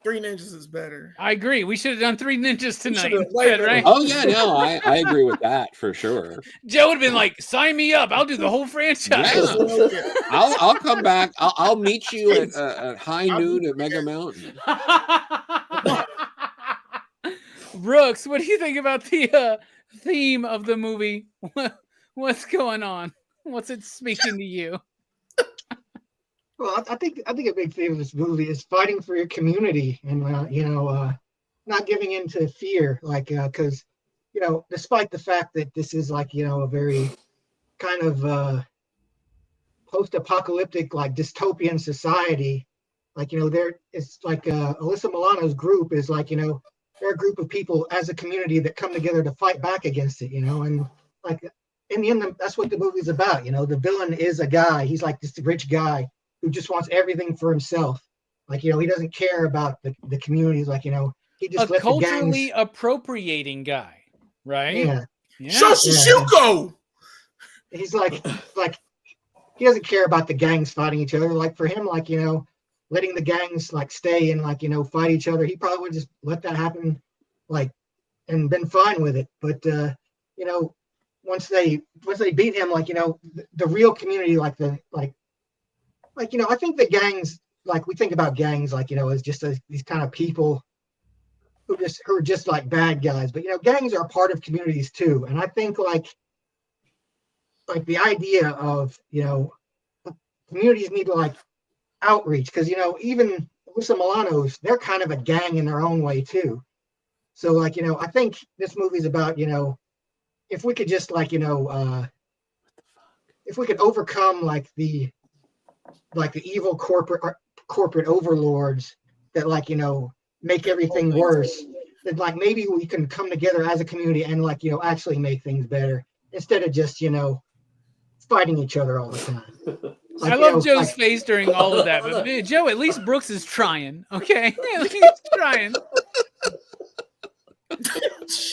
Three Ninjas is better. I agree. We should have done Three Ninjas tonight instead, right? Oh yeah, no, I agree with that for sure. Joe would have been like, "Sign me up! I'll do the whole franchise." Yeah. I'll come back. I'll meet you at high noon at Mega Mountain. Brooks, what do you think about the theme of the movie? What's going on? What's it speaking to you? Well, I think a big theme of this movie is fighting for your community and not giving in to fear, like because despite the fact that this is like a very kind of post-apocalyptic like dystopian society, like there is like Alyssa Milano's group is like they're a group of people as a community that come together to fight back against it, and like in the end, that's what the movie's about. You know, the villain is a guy. He's like this rich guy who just wants everything for himself. Like, you know, he doesn't care about the community. Like, you know, he just let the culturally gangs. appropriating guy, right? Yeah. Shoshisuko! He's like he doesn't care about the gangs fighting each other. Like for him, like, you know, letting the gangs like stay and like, you know, fight each other, he probably would just let that happen, like, and been fine with it. But you know, once they beat him, like, you know, the real community, like you know, I think the gangs, like we think about gangs, like, you know, as just these kind of people who are just like bad guys. But you know, gangs are part of communities too. And I think like the idea of, you know, communities need to like outreach, because you know, even with some Milanos, they're kind of a gang in their own way too. So like, you know, I think this movie's about, you know, if we could just like, you know, if we could overcome like the evil corporate overlords that, like, you know, make everything worse, then like maybe we can come together as a community and, like, you know, actually make things better instead of just, you know, fighting each other all the time. Like, I love Joe's face during all of that, but Joe, at least Brooks is trying. Okay, at least he's trying.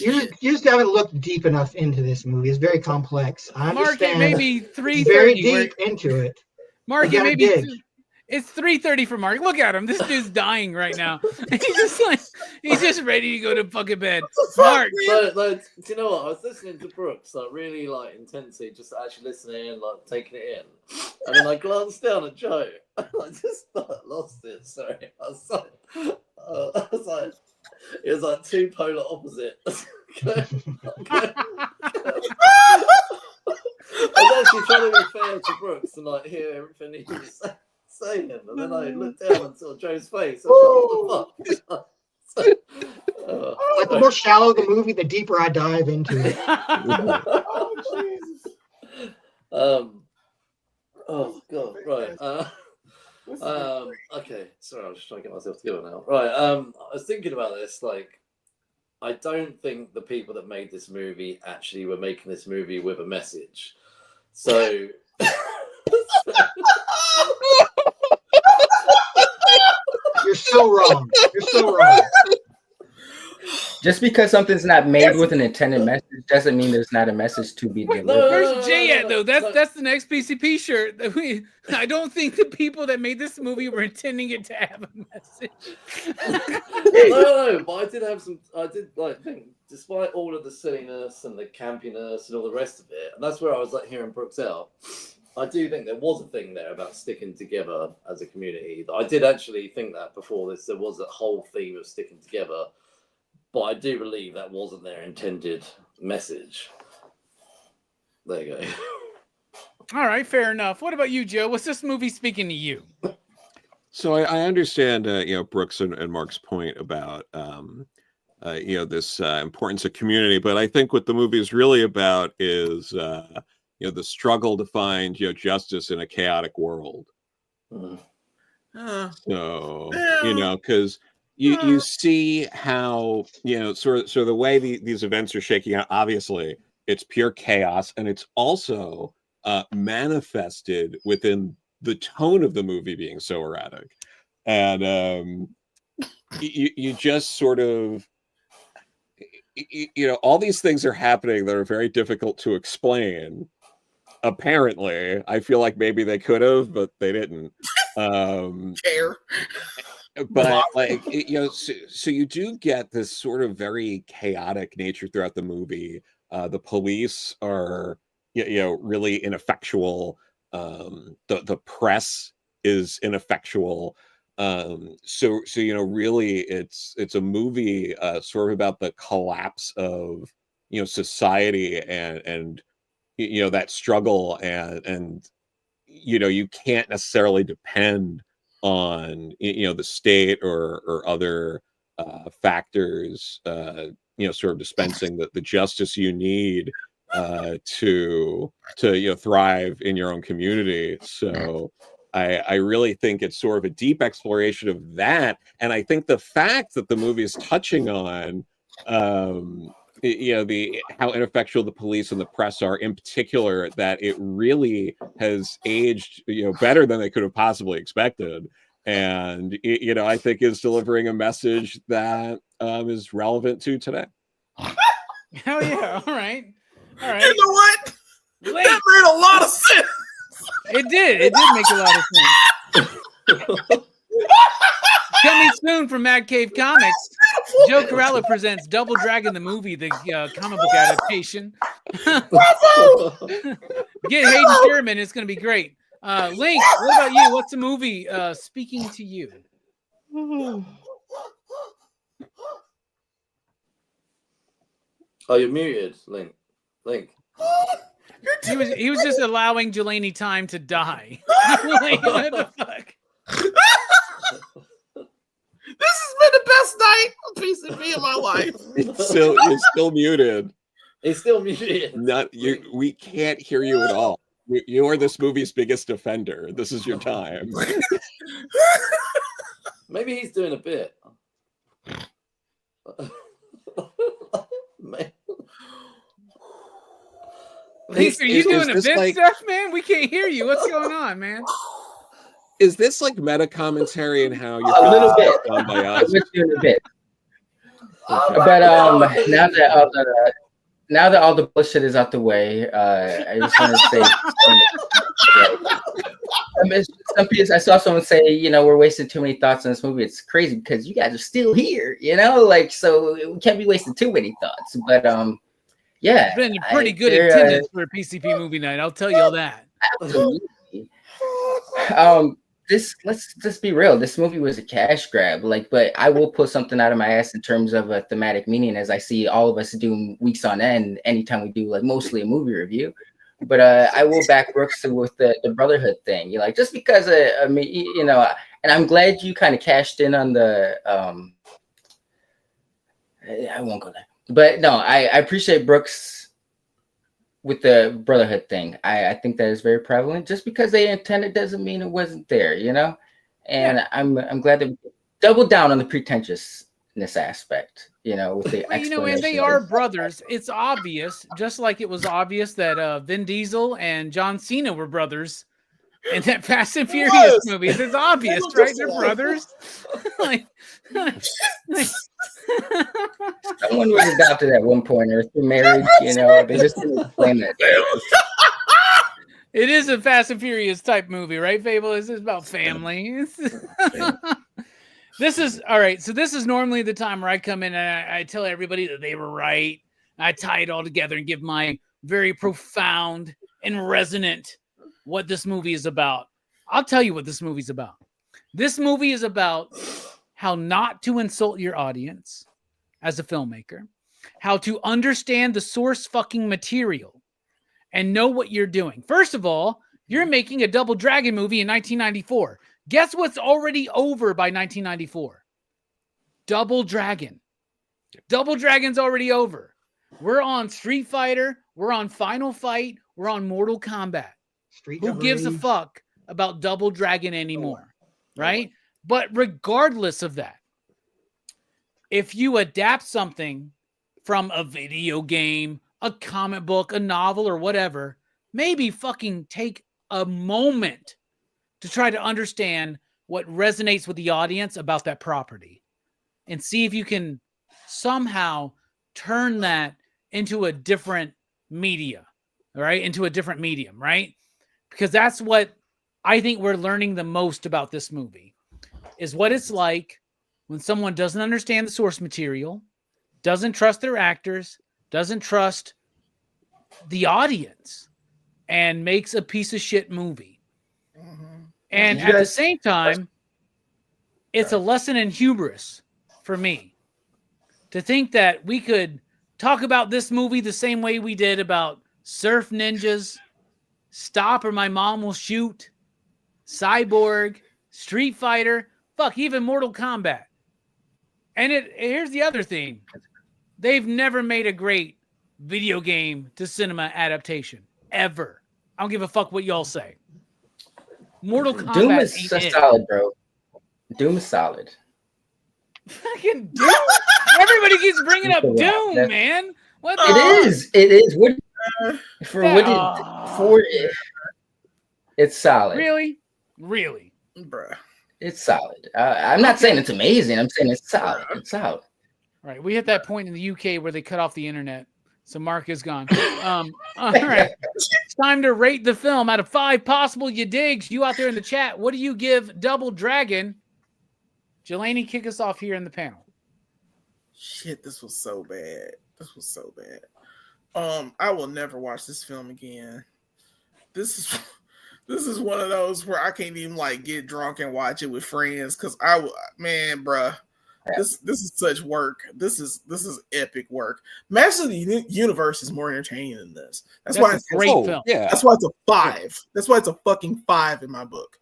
You just haven't looked deep enough into this movie. It's very complex. I understand. Mark, it may be 3:30. Very deep into it. Mark, it may be. It's 3:30 for Mark. Look at him. This dude's dying right now. He's just ready to go to fucking bed. Mark. Do you know what? I was listening to Brooks, like really like intensely, just actually listening and like taking it in. And then I glanced down at Joe. And I just lost it. Sorry. I was like, it was like two polar opposites. I was actually trying to be fair to Brooks and like hear everything he was saying, and then I looked down and saw Joe's face. I was like, what the fuck? Like, the more shallow the movie, the deeper I dive into it. Oh, Jesus. Oh god, right. Okay, sorry, I was just trying to get myself together now. Right, I was thinking about this. Like, I don't think the people that made this movie actually were making this movie with a message. So. You're so wrong. You're so wrong. Just because something's not made with an intended message doesn't mean there's not a message to be delivered. Where's Jay at, though? That's the next PCP shirt. I don't think the people that made this movie were intending it to have a message. No, but I did like think, despite all of the silliness and the campiness and all the rest of it, and that's where I was like hearing Brooks out. I do think there was a thing there about sticking together as a community. I did actually think that before this, there was a whole theme of sticking together. But I do believe that wasn't their intended message. There you go. All right, fair enough. What about you, Joe? What's this movie speaking to you? So I understand, you know, Brooks and Mark's point about, you know, this importance of community. But I think what the movie is really about is, you know, the struggle to find, you know, justice in a chaotic world. So, you know, because you see how, you know, sort of the way these events are shaking out. Obviously, it's pure chaos, and it's also manifested within the tone of the movie being so erratic, and you just sort of, you know, all these things are happening that are very difficult to explain. Apparently, I feel like maybe they could have, but they didn't. Care. But like, you know, so you do get this sort of very chaotic nature throughout the movie. The police are, you know, really ineffectual. The press is ineffectual. So you know, really, it's a movie sort of about the collapse of, you know, society and you know, that struggle, and you know, you can't necessarily depend on, you know, the state or other factors, you know, sort of dispensing the justice you need to you know, thrive in your own community. So I really think it's sort of a deep exploration of that, and I think the fact that the movie is touching on how ineffectual the police and the press are, in particular, that it really has aged better than they could have possibly expected, and I think is delivering a message that is relevant to today. Hell yeah! All right. You know what? Wait. That made a lot of sense. It did make a lot of sense. Coming soon from Mad Cave Comics, Joe Corella presents Double Dragon the movie, the comic book adaptation. Get Hayden Sherman, it's going to be great. Link, what about you? What's the movie speaking to you? Oh, you're muted, Link. He was just allowing Jelani time to die. Like, what the fuck? This has been the best night of PCP in my life. You're still muted. He's still muted. We can't hear you at all. You are this movie's biggest offender. This is your time. Maybe he's doing a bit. Are you doing a bit stuff, man? We can't hear you. What's going on, man? Is this like meta commentary and how you're a little bit? By us? A bit. But now that all the bullshit is out the way, I just want to say, some people. I saw someone say, we're wasting too many thoughts on this movie. It's crazy because you guys are still here, so we can't be wasting too many thoughts. But yeah, it's been pretty good attendance for a PCP movie night. I'll tell you all that. Absolutely. Let's just be real. This movie was a cash grab. But I will pull something out of my ass in terms of a thematic meaning, as I see all of us do weeks on end. Anytime we do mostly a movie review, but I will back Brooks with the brotherhood thing. Just because and I'm glad you kind of cashed in on the. I won't go there, but no, I appreciate Brooks with the brotherhood thing. I think that is very prevalent. Just because they intended doesn't mean it wasn't there, And yeah. I'm glad that we doubled down on the pretentiousness aspect, with the explanation. And they are brothers. It's obvious, just like it was obvious that Vin Diesel and John Cena were brothers in that Fast and Furious movies. It's obvious, right? They're brothers. Someone was adopted at one point or through marriage, they just didn't explain that. It is a Fast and Furious type movie, right, Fable? This is about family. This is all right. So this is normally the time where I come in and I tell everybody that they were right. I tie it all together and give my very profound and resonant what this movie is about. I'll tell you what this movie's about. This movie is about how not to insult your audience as a filmmaker, how to understand the source fucking material and know what you're doing. First of all, you're making a Double Dragon movie in 1994. Guess what's already over by 1994? Double Dragon. Double Dragon's already over. We're on Street Fighter. We're on Final Fight. We're on Mortal Kombat. Who gives a fuck about Double Dragon anymore? Right? But regardless of that, if you adapt something from a video game, a comic book, a novel, or whatever, maybe fucking take a moment to try to understand what resonates with the audience about that property and see if you can somehow turn that into a different media, right? Into a different medium, right? Because that's what I think we're learning the most about this movie is what it's like when someone doesn't understand the source material, doesn't trust their actors, doesn't trust the audience, and makes a piece of shit movie. Mm-hmm. And at the same time, it's a lesson in hubris for me to think that we could talk about this movie the same way we did about Surf Ninjas, Stop or My Mom Will Shoot, Cyborg, Street Fighter, fuck, even Mortal Kombat. And here's the other thing. They've never made a great video game to cinema adaptation. Ever. I don't give a fuck what y'all say. Mortal Kombat Doom is solid, bro. Doom is solid. Fucking Doom? Everybody keeps bringing up Doom, man. What It is. It is. What for? That- What oh. for? It's solid. Really? Bruh. It's solid. I'm not saying it's amazing. I'm saying it's solid. Bruh. It's solid. All right, we hit that point in the UK where they cut off the internet, so Mark is gone. All right, it's time to rate the film out of 5 possible you digs. You out there in the chat, what do you give Double Dragon? Jelani, kick us off here in the panel. Shit, this was so bad. This was so bad. I will never watch this film again. This is one of those where I can't even like get drunk and watch it with friends because man, bruh. This is such work. This is epic work. Master of the Universe is more entertaining than this. That's why it's a great film. Yeah. That's why it's a 5. That's why it's a fucking 5 in my book.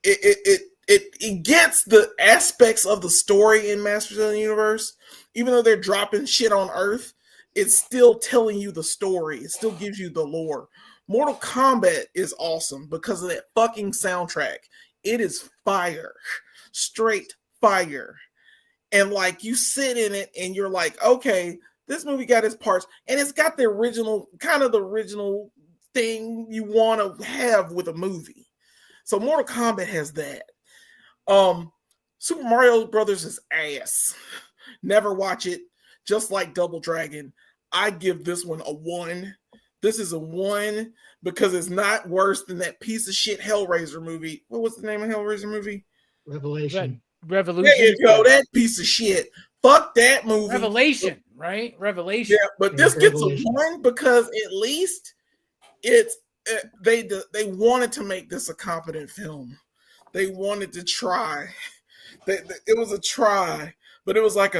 It gets the aspects of the story in Masters of the Universe, even though they're dropping shit on Earth. It's still telling you the story. It still gives you the lore. Mortal Kombat is awesome because of that fucking soundtrack. It is fire. Straight fire. And like you sit in it and you're like, okay, this movie got its parts and it's got the original thing you want to have with a movie. So Mortal Kombat has that. Super Mario Brothers is ass. Never watch it. Just like Double Dragon, I give this one a 1. This is a 1 because it's not worse than that piece of shit Hellraiser movie. What was the name of Hellraiser movie? Revelation. Revolution. There you go, that piece of shit. Fuck that movie. Revelation, right? Revelation. Yeah, but this gets a 1 because at least it's they wanted to make this a competent film. They wanted to try. It was a try, but it was like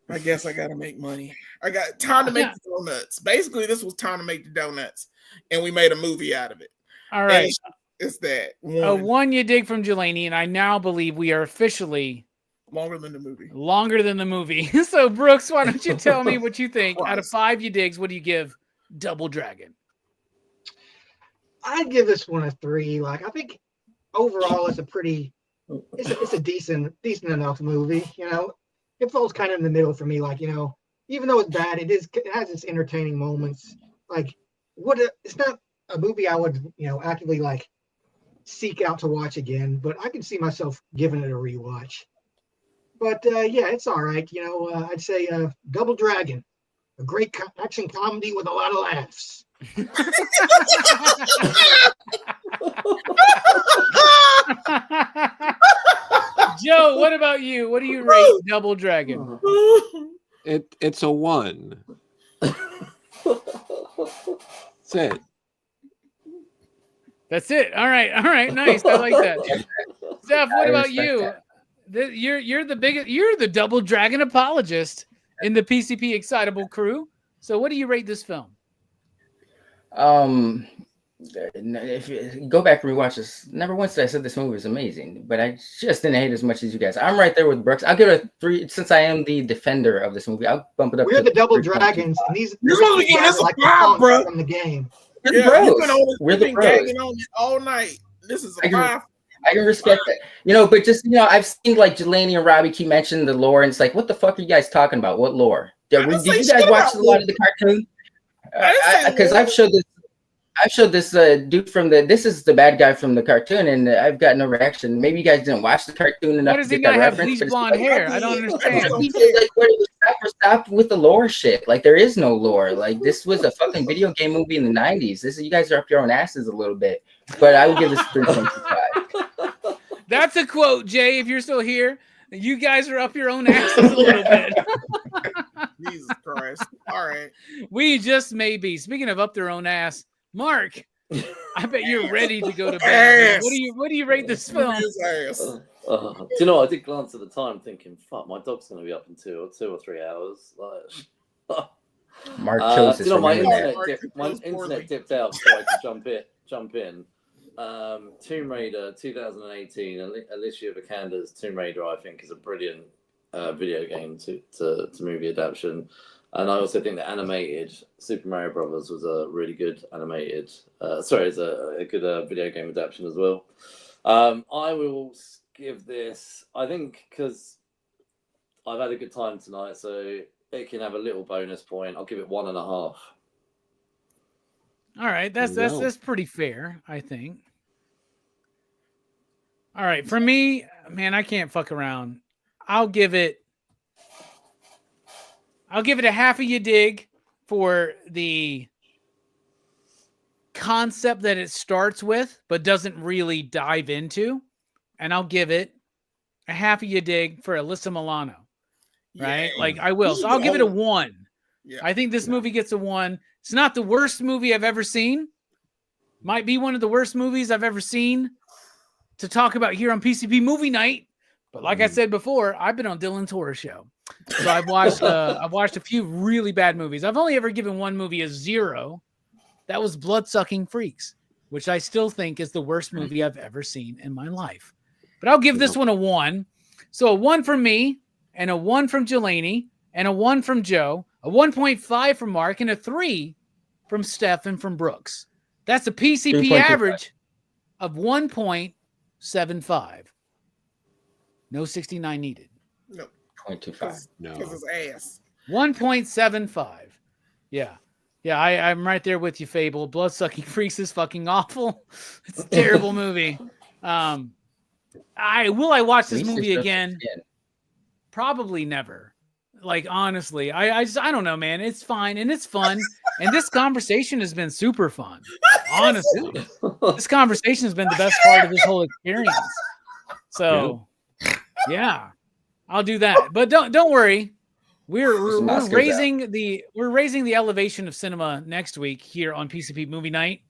I guess I got to make money. I got time to make the donuts. Basically, this was time to make the donuts, and we made a movie out of it. All right. It's that. 1. A 1 you dig from Jelani, and I now believe we are officially longer than the movie. So, Brooks, why don't you tell me what you think? Out of 5 you digs, what do you give Double Dragon? I'd give this one a 3. Like, I think overall it's a decent enough movie. You know, it falls kind of in the middle for me. Like, you know, even though it's bad, it has its entertaining moments. Like, it's not a movie I would, you know, actively like seek out to watch again, but I can see myself giving it a rewatch. But yeah, it's all right. You know, I'd say Double Dragon, a great action comedy with a lot of laughs. Joe, what about you? What do you rate Double Dragon? It's a 1. That's it. That's it. All right, nice. I like that. Steph, what about you? You're the Double Dragon apologist in the PCP Excitable crew. So what do you rate this film? If you go back and rewatch this, never once did I said this movie was amazing, but I just didn't hate it as much as you guys. I'm right there with Brooks. I'll give it a 3 since I am the defender of this movie. I'll bump it up. We're the Double Dragons, and these guys like the bro. From the game. We're the bros. On it all night. This is a 5. I can respect that. You know, but just, you know, I've seen like Jelani and Robbie keep mentioning the lore, and it's like, what the fuck are you guys talking about? What lore? Did you guys watch a lot of the cartoon? Because I've showed this dude from this is the bad guy from the cartoon, and I've got no reaction. Maybe you guys didn't watch the cartoon enough to get that reference. Bleach blonde hair? I don't understand. Stop with the lore shit. Like, there is no lore. Like, this was a fucking video game movie in the 90s. You guys are up your own asses a little bit. But I would give this 3.25. That's a quote, Jay, if you're still here. You guys are up your own asses a little bit. Jesus Christ. All right. We just may be. Speaking of up their own ass, Mark, I bet you're ready to go to bed. What do you rate this film? Do you know, I did glance at the time thinking, fuck, my dog's going to be up in 2 or 3 hours. Like, Mark chose this. You know, my internet dipped out so I could jump in. Tomb Raider 2018, Alicia Vikander's Tomb Raider, I think, is a brilliant video game to movie adaptation. And I also think that animated Super Mario Brothers was a really good animated. It's a good video game adaptation as well. I will give this, I think, because I've had a good time tonight, so it can have a little bonus point. I'll give it 1.5. All right, that's pretty fair, I think. All right, for me, man, I can't fuck around. I'll give it a half a you dig for the concept that it starts with, but doesn't really dive into. And I'll give it a half a you dig for Alyssa Milano. Right? Yeah. Like I will. So I'll give it a 1. Yeah. I think this movie gets a 1. It's not the worst movie I've ever seen. Might be one of the worst movies I've ever seen to talk about here on PCP Movie Night. But like I said before, I've been on Dylan's horror show. So I've watched a few really bad movies. I've only ever given one movie a 0. That was Bloodsucking Freaks, which I still think is the worst movie I've ever seen in my life. But I'll give this one a 1. So a 1 from me, and a 1 from Jelani, and a 1 from Joe, a 1.5 from Mark, and a 3 from Steph and from Brooks. That's a PCP average of 1.75. No 69 needed. No. 0.25. No. Because it's ass. 1.75. Yeah. Yeah, I'm right there with you, Fable. Bloodsucking Freaks is fucking awful. It's a terrible movie. I watch this movie again? Probably never. Like, honestly, I don't know, man. It's fine and it's fun. And this conversation has been super fun. Honestly, this conversation has been the best part of this whole experience. So, yeah, I'll do that. But don't worry. We're raising the elevation of cinema next week here on PCP Movie Night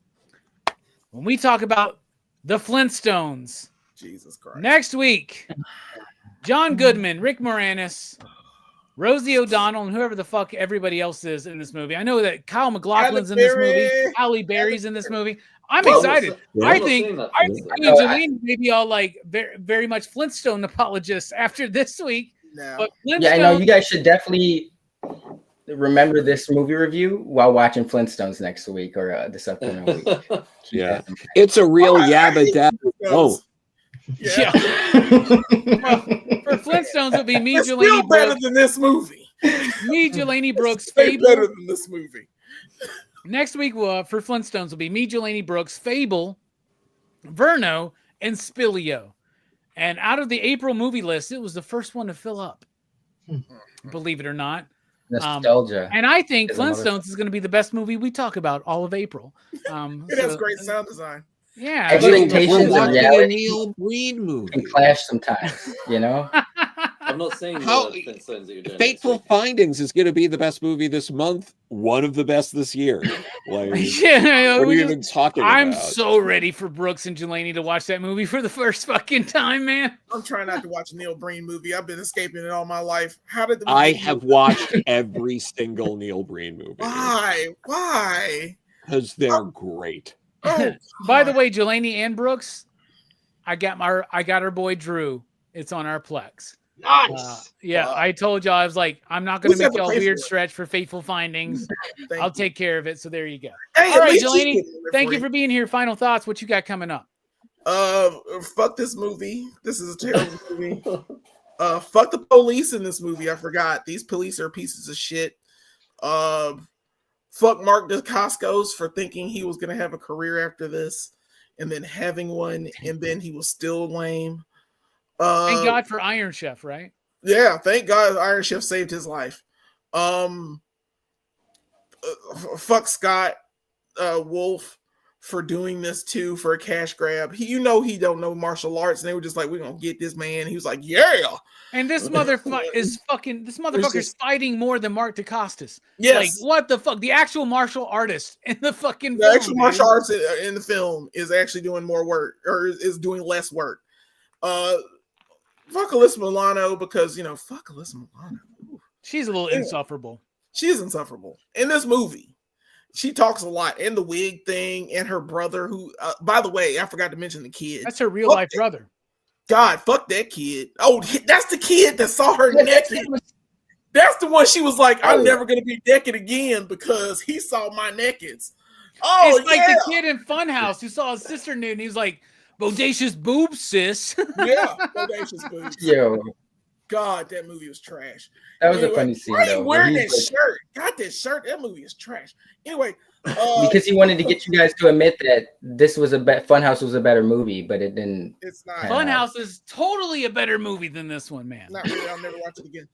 when we talk about the Flintstones. Jesus Christ. Next week, John Goodman, Rick Moranis, Rosie O'Donnell, and whoever the fuck everybody else is in this movie. I know that Kyle MacLachlan's in this movie. Halle Berry's in this movie. I'm excited. I think me and Jolene may be all like very, very much Flintstone apologists after this week. No. But Yeah, I know you guys should definitely remember this movie review while watching Flintstones next week or this upcoming week. Yeah, it's a real yabba dabba. Oh, Yeah. Well, for Flintstones, it'll be me, It's Jelani still better Brooks. than this movie. Me, Jelani Brooks, It's way Fable. better than this movie. Next week, for Flintstones, will be me, Jelani Brooks, Fable, Verno, and Spillio. And out of the April movie list, it was the first one to fill up. Believe it or not. Nostalgia. And I think is another- Flintstones is going to be the best movie we talk about all of April. It has great sound design. Yeah. Expectations we're and watching a reality Neil Breen movie. can clash sometimes, you know? I'm not saying How- the Flintstones that you're doing. Fateful Findings is going to be the best movie this month. One of the best this year. Like, Yeah, what are we you just- even talking I'm about? so ready for Brooks and Jelani to watch that movie for the first fucking time, man. I'm trying not to watch a Neil Breen movie. I've been escaping it all my life. How did the I movie- have watched every single Neil Breen movie Why? because they're great. Oh, By the God. way, Jelani and Brooks, I got our boy Drew. It's on our Plex. Nice. Yeah, Wow. I told y'all I was like, I'm not going Who's to make got to y'all pay weird for it? stretch for Fateful Findings. Thank I'll you. take care of it. So there you go. Hey, All at right, least you Jelani, get it thank you free. for being here. Final thoughts. What you got coming up? Fuck this movie. This is a terrible movie. Fuck the police in this movie. I forgot. These police are pieces of shit. Fuck Mark DeCascos for thinking he was gonna have a career after this, and then having one, and then he was still lame. Thank God for Iron Chef, right? Yeah, thank God Iron Chef saved his life. Fuck Scott Wolf for doing this too for a cash grab. He don't know martial arts, and they were just like, "We're gonna get this man." He was like, "Yeah." And this motherfucker's fighting more than Mark DeCostas. Yes, Like, what the fuck? The actual martial artist in the fucking the film, actual dude. martial arts in the film is actually doing more work, or is doing less work. Fuck Alyssa Milano because fuck Alyssa Milano. She's a little insufferable. She's insufferable in this movie. She talks a lot, and the wig thing, and her brother, who, by the way, I forgot to mention the kid. That's her real life brother. God, fuck that kid. Oh, that's the kid that saw her naked. That's the one she was like, I'm never going to be naked again because he saw my nakeds. Oh, It's like the kid in Funhouse who saw his sister nude, and he was like, bodacious boobs, sis. Yeah, bodacious boobs. Yo, God, that movie was trash. That was a Anyway, funny scene why are you though. wearing When that shirt? Got this shirt. That movie is trash. Anyway, because he wanted to get you guys to admit that this was Funhouse was a better movie, but it didn't. it's not. Funhouse is totally a better movie than this one, man. Not really. I'll never watch it again.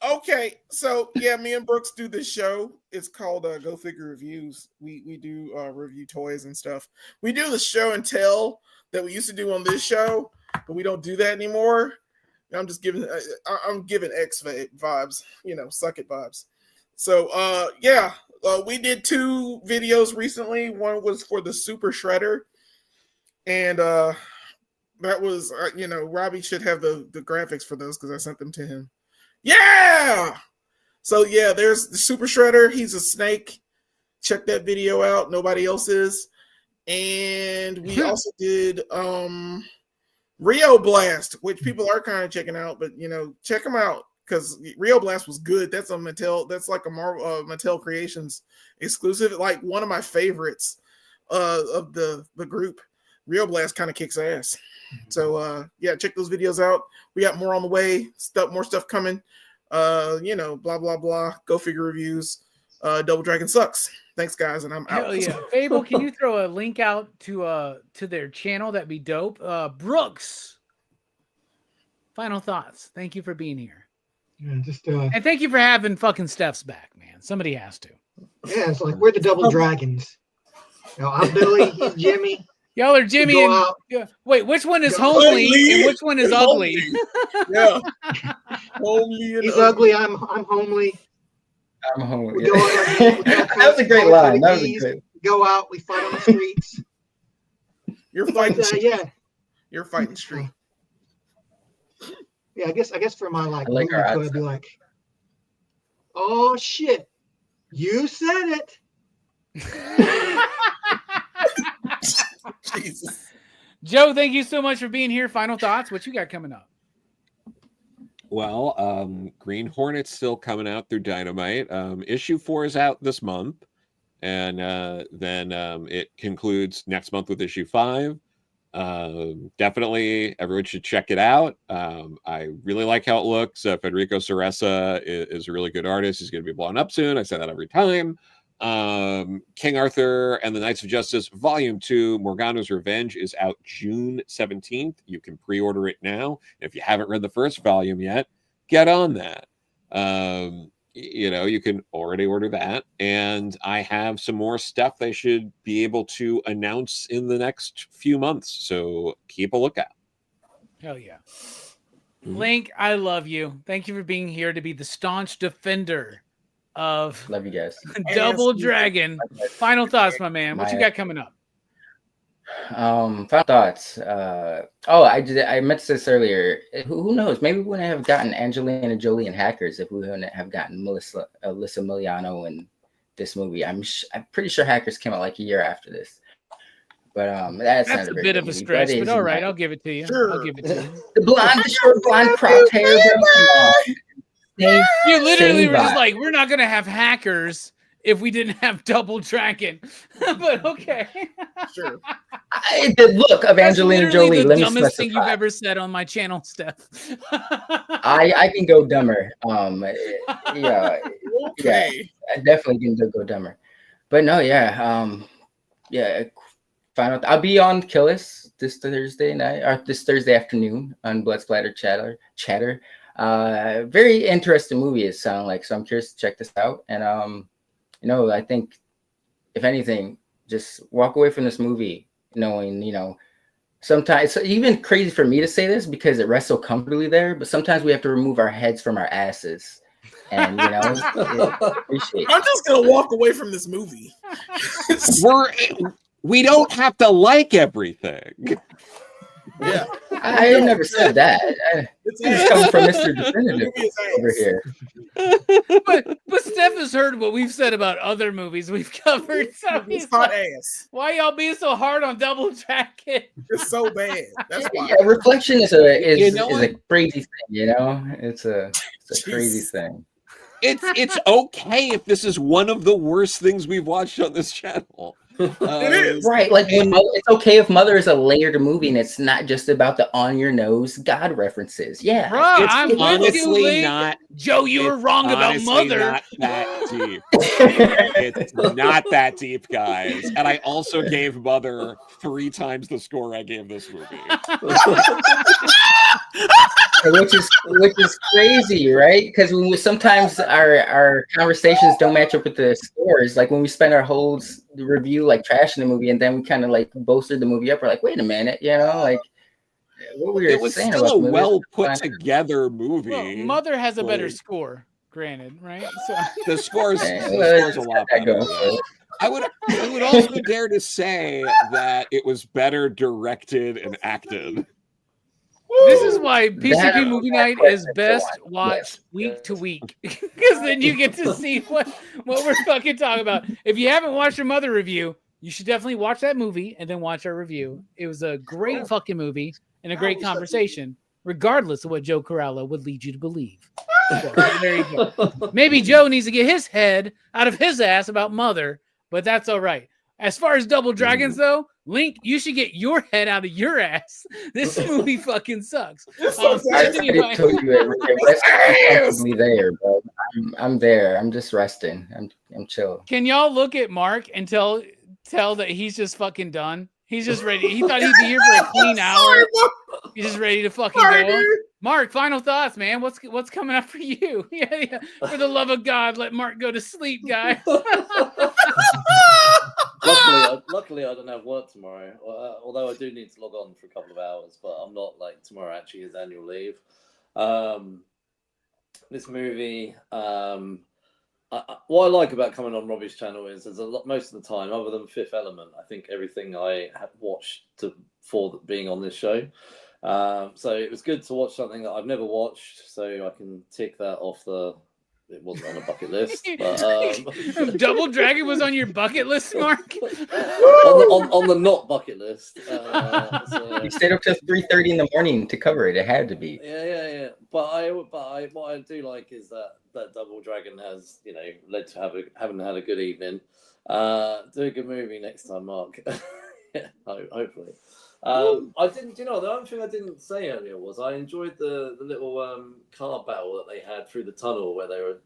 Okay, so yeah, me and Brooks do this show. It's called Go Figure Reviews. We do review toys and stuff. We do the show and tell that we used to do on this show, but we don't do that anymore. I'm just giving X vibes, suck it vibes. So we did 2 videos recently. One was for the Super Shredder, and that was Robbie should have the graphics for those because I sent them to him. Yeah. So yeah, there's the Super Shredder. He's a snake. Check that video out. Nobody else is. And we also did Rio Blast, which people are kind of checking out, but check them out because Rio Blast was good. That's a Mattel. That's like a Marvel Mattel Creations exclusive. Like one of my favorites of the group. Rio Blast kind of kicks ass. So check those videos out. We got more on the way. More stuff coming. Blah blah blah. Go Figure Reviews. Double Dragon sucks. Thanks, guys, and I'm out. Hell yeah. Fable, can you throw a link out to their channel? That'd be dope. Brooks, final thoughts. Thank you for being here. Yeah, and thank you for having fucking Steph's back, man. Somebody has to. Yeah, it's like we're the Double Dragons. I'm Billy. He's Jimmy. Y'all are Jimmy and wait, which one is homely and which one is ugly? Yeah, homely. He's ugly. I'm homely. I'm home. We Yeah. go out, That was a great line. That was a great. We go out. We fight on the streets. You're fighting. Yeah. You're fighting street. Yeah, I guess for my like movie our code, I'd be like, oh shit, you said it. Jesus. Joe, thank you so much for being here. Final thoughts. What you got coming up? Well, Green Hornet's still coming out through Dynamite. Issue 4 is out this month, and then it concludes next month with issue 5. Definitely, everyone should check it out. I really like how it looks. Federico Ceresa is a really good artist. He's going to be blown up soon. I say that every time. King Arthur and the Knights of Justice Volume 2, Morgana's Revenge, is out June 17th. You can pre-order it now. If you haven't read the first volume yet, get on that. You can already order that. And I have some more stuff they should be able to announce in the next few months. So keep a lookout. Hell yeah. Link, I love you. Thank you for being here to be the staunch defender of Love you guys. Double Dragon. Final thoughts, my man. What you got coming up? Final thoughts. I meant to say this earlier. Who knows? Maybe we wouldn't have gotten Angelina Jolie and Hackers if we wouldn't have gotten Alyssa Milano in this movie. I'm pretty sure Hackers came out like a year after this. But that's not a bit of a stretch, but all right, I'll give it to you. Sure. I'll give it to you. The short blonde cropped hair. You literally were just like, we're not gonna have Hackers if we didn't have Double Dragon. But okay. Sure. The look of Angelina Jolie. The dumbest thing you've ever said on my channel, Steph. I can go dumber. Yeah, Okay. I definitely can go dumber. But no, final. I'll be on Killis this Thursday night or this Thursday afternoon on Blood Splatter Chatter. Very interesting movie it sounds like, so I'm curious to check this out. And I think if anything, just walk away from this movie knowing, sometimes it's even crazy for me to say this because it rests so comfortably there, but sometimes we have to remove our heads from our asses. And appreciate I'm just gonna walk away from this movie. We don't have to like everything. Yeah, I never said that. It's coming from Mr. Definitive over here. But Steph has heard what we've said about other movies we've covered. So it's hot ass. Why y'all being so hard on Double Dragon? It's so bad. That's why. Yeah, reflection is a crazy thing. It's a crazy thing. It's okay if this is one of the worst things we've watched on this channel. It is. Right, like it's okay if Mother is a layered movie and it's not just about the on your nose God references. Yeah, Bro, It's I'm with you, honestly Link. not. Joe, you were It's wrong about honestly Mother. not that deep. It's not that deep, guys. And I also gave Mother 3 times the score I gave this movie. which is crazy, right? Because when sometimes our conversations don't match up with the scores. Like when we spend our whole review like trashing the movie, and then we kind of like bolstered the movie up. We're like, wait a minute, like what we were It was saying still about a the movie. well put together movie. Well, Mother has a better Like- score, granted, right? So The score's Yeah, the well, score's a lot that better. goes Yeah. for it. I would also dare to say that it was better directed and acted. this is why PCP That- Movie that Night question is is best so on. watched Yes. week to week, because then you get to see what we're fucking talking about. If you haven't watched your Mother review, you should definitely watch that movie and then watch our review. It was a great fucking movie and a great conversation, regardless of what Joe Corallo would lead you to believe. So, there you go. Maybe Joe needs to get his head out of his ass about Mother, but that's all right. As far as Double Dragons, though, Link, you should get your head out of your ass. This movie fucking sucks. It sucks I ass. already told you it rests comfortably there, bro. I'm there. I'm just resting. I'm chill. Can y'all look at Mark and tell that he's just fucking done? He's just ready. He thought he'd be here for a clean hour. Sorry, bro. He's just ready to fucking Sorry, go. dude. Mark, final thoughts, man. What's coming up for you? Yeah. For the love of God, let Mark go to sleep, guys. Luckily, I don't have work tomorrow. Although I do need to log on for a couple of hours, but I'm not like tomorrow. Actually, is annual leave. This movie, what I like about coming on Robbie's channel is there's a lot. Most of the time, other than Fifth Element, I think everything I have watched for being on this show. So it was good to watch something that I've never watched, so I can tick that off the. It wasn't on a bucket list, but Double Dragon was on your bucket list, Mark. on the not bucket list. So, You stayed up till 3:30 in the morning to cover it. It had to be. yeah. But what I do like is that Double Dragon has led to having had a good evening. Do a good movie next time, Mark. Hopefully. I didn't. The one thing I didn't say earlier was I enjoyed the little car battle that they had through the tunnel where they were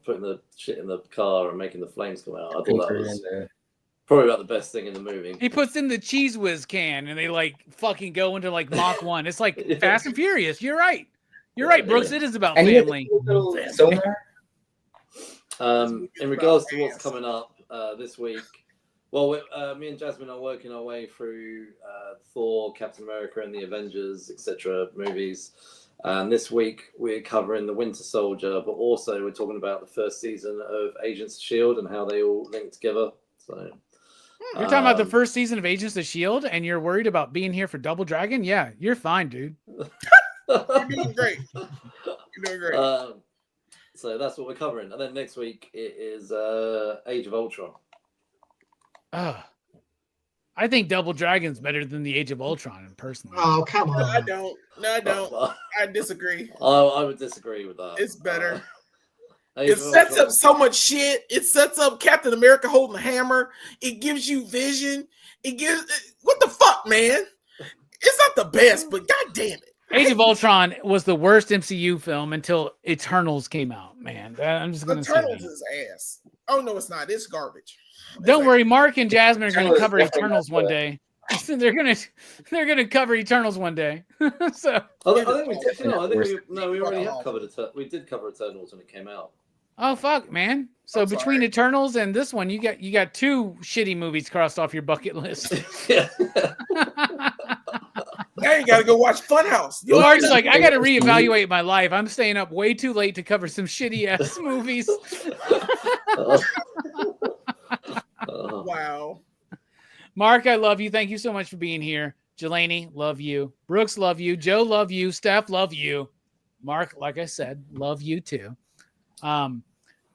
putting the shit in the car and making the flames come out. I thought that was probably about the best thing in the movie. He puts in the Cheese Whiz can and they like fucking go into like Mach 1. It's like Fast and Furious. You're right. You're right, Brooks. It is about family. Sonar. In regards to what's coming up this week. Well, me and Jasmine are working our way through Thor, Captain America, and the Avengers, etc. movies. And this week we're covering The Winter Soldier, but also we're talking about the first season of Agents of S.H.I.E.L.D. and how they all link together. So You're talking about the first season of Agents of S.H.I.E.L.D. and you're worried about being here for Double Dragon? Yeah, you're fine, dude. You're doing great. You're doing great. So that's what we're covering. And then next week it is Age of Ultron. I think Double Dragon's better than the Age of Ultron, personally. Oh, come No, on. I don't. No, I don't. I disagree. I would disagree with that. It's better. Age It of sets Ultron- up so much shit. It sets up Captain America holding the hammer. It gives you vision. It gives what the fuck, man? It's not the best, but god damn it. Age of Ultron was the worst MCU film until Eternals came out, man. I'm just gonna say Eternals that. is ass. Oh no, it's not. It's garbage. Don't worry, Mark and Jasmine are gonna Eternals cover is definitely Eternals not one good. day. They're gonna cover Eternals one day. So I think we did. We Worst. already have covered it. We did cover Eternals when it came out. oh fuck, man. So I'm between sorry. Eternals and this one, you got two shitty movies crossed off your bucket list. Yeah. Now you gotta go watch Funhouse. You Mark's already- like, I gotta reevaluate my life. I'm staying up way too late to cover some shitty ass movies. wow. Mark, I love you. Thank you so much for being here. Jelani, love you. Brooks, love you. Joe, love you. Steph, love you. Mark, like I said, love you too.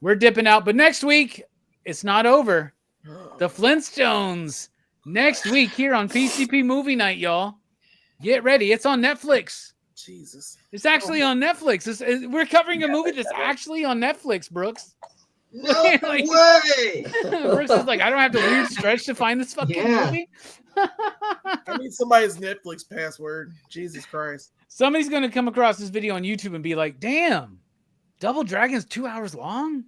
We're dipping out, but next week it's not over. The Flintstones next week here on PCP Movie Night, y'all. Get ready. It's on Netflix. Jesus. It's actually on Netflix. We're covering a movie that's actually on Netflix, Brooks. No Like- way. Brooks is like, I don't have to weird stretch to find this fucking Yeah. movie. I need somebody's Netflix password. Jesus Christ. Somebody's gonna come across this video on YouTube and be like, damn, Double Dragon's 2 hours long?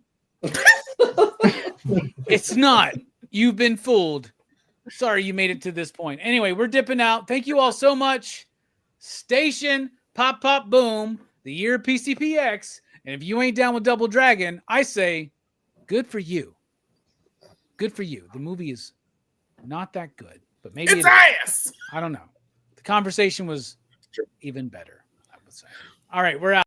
It's not. You've been fooled. Sorry you made it to this point. Anyway, we're dipping out. Thank you all so much. Station, pop, pop, boom, the year of PCPX. And if you ain't down with Double Dragon, I say, good for you. Good for you. The movie is not that good, but maybe It's it is. ass. I don't know. The conversation was even better, I would say. All right, we're out.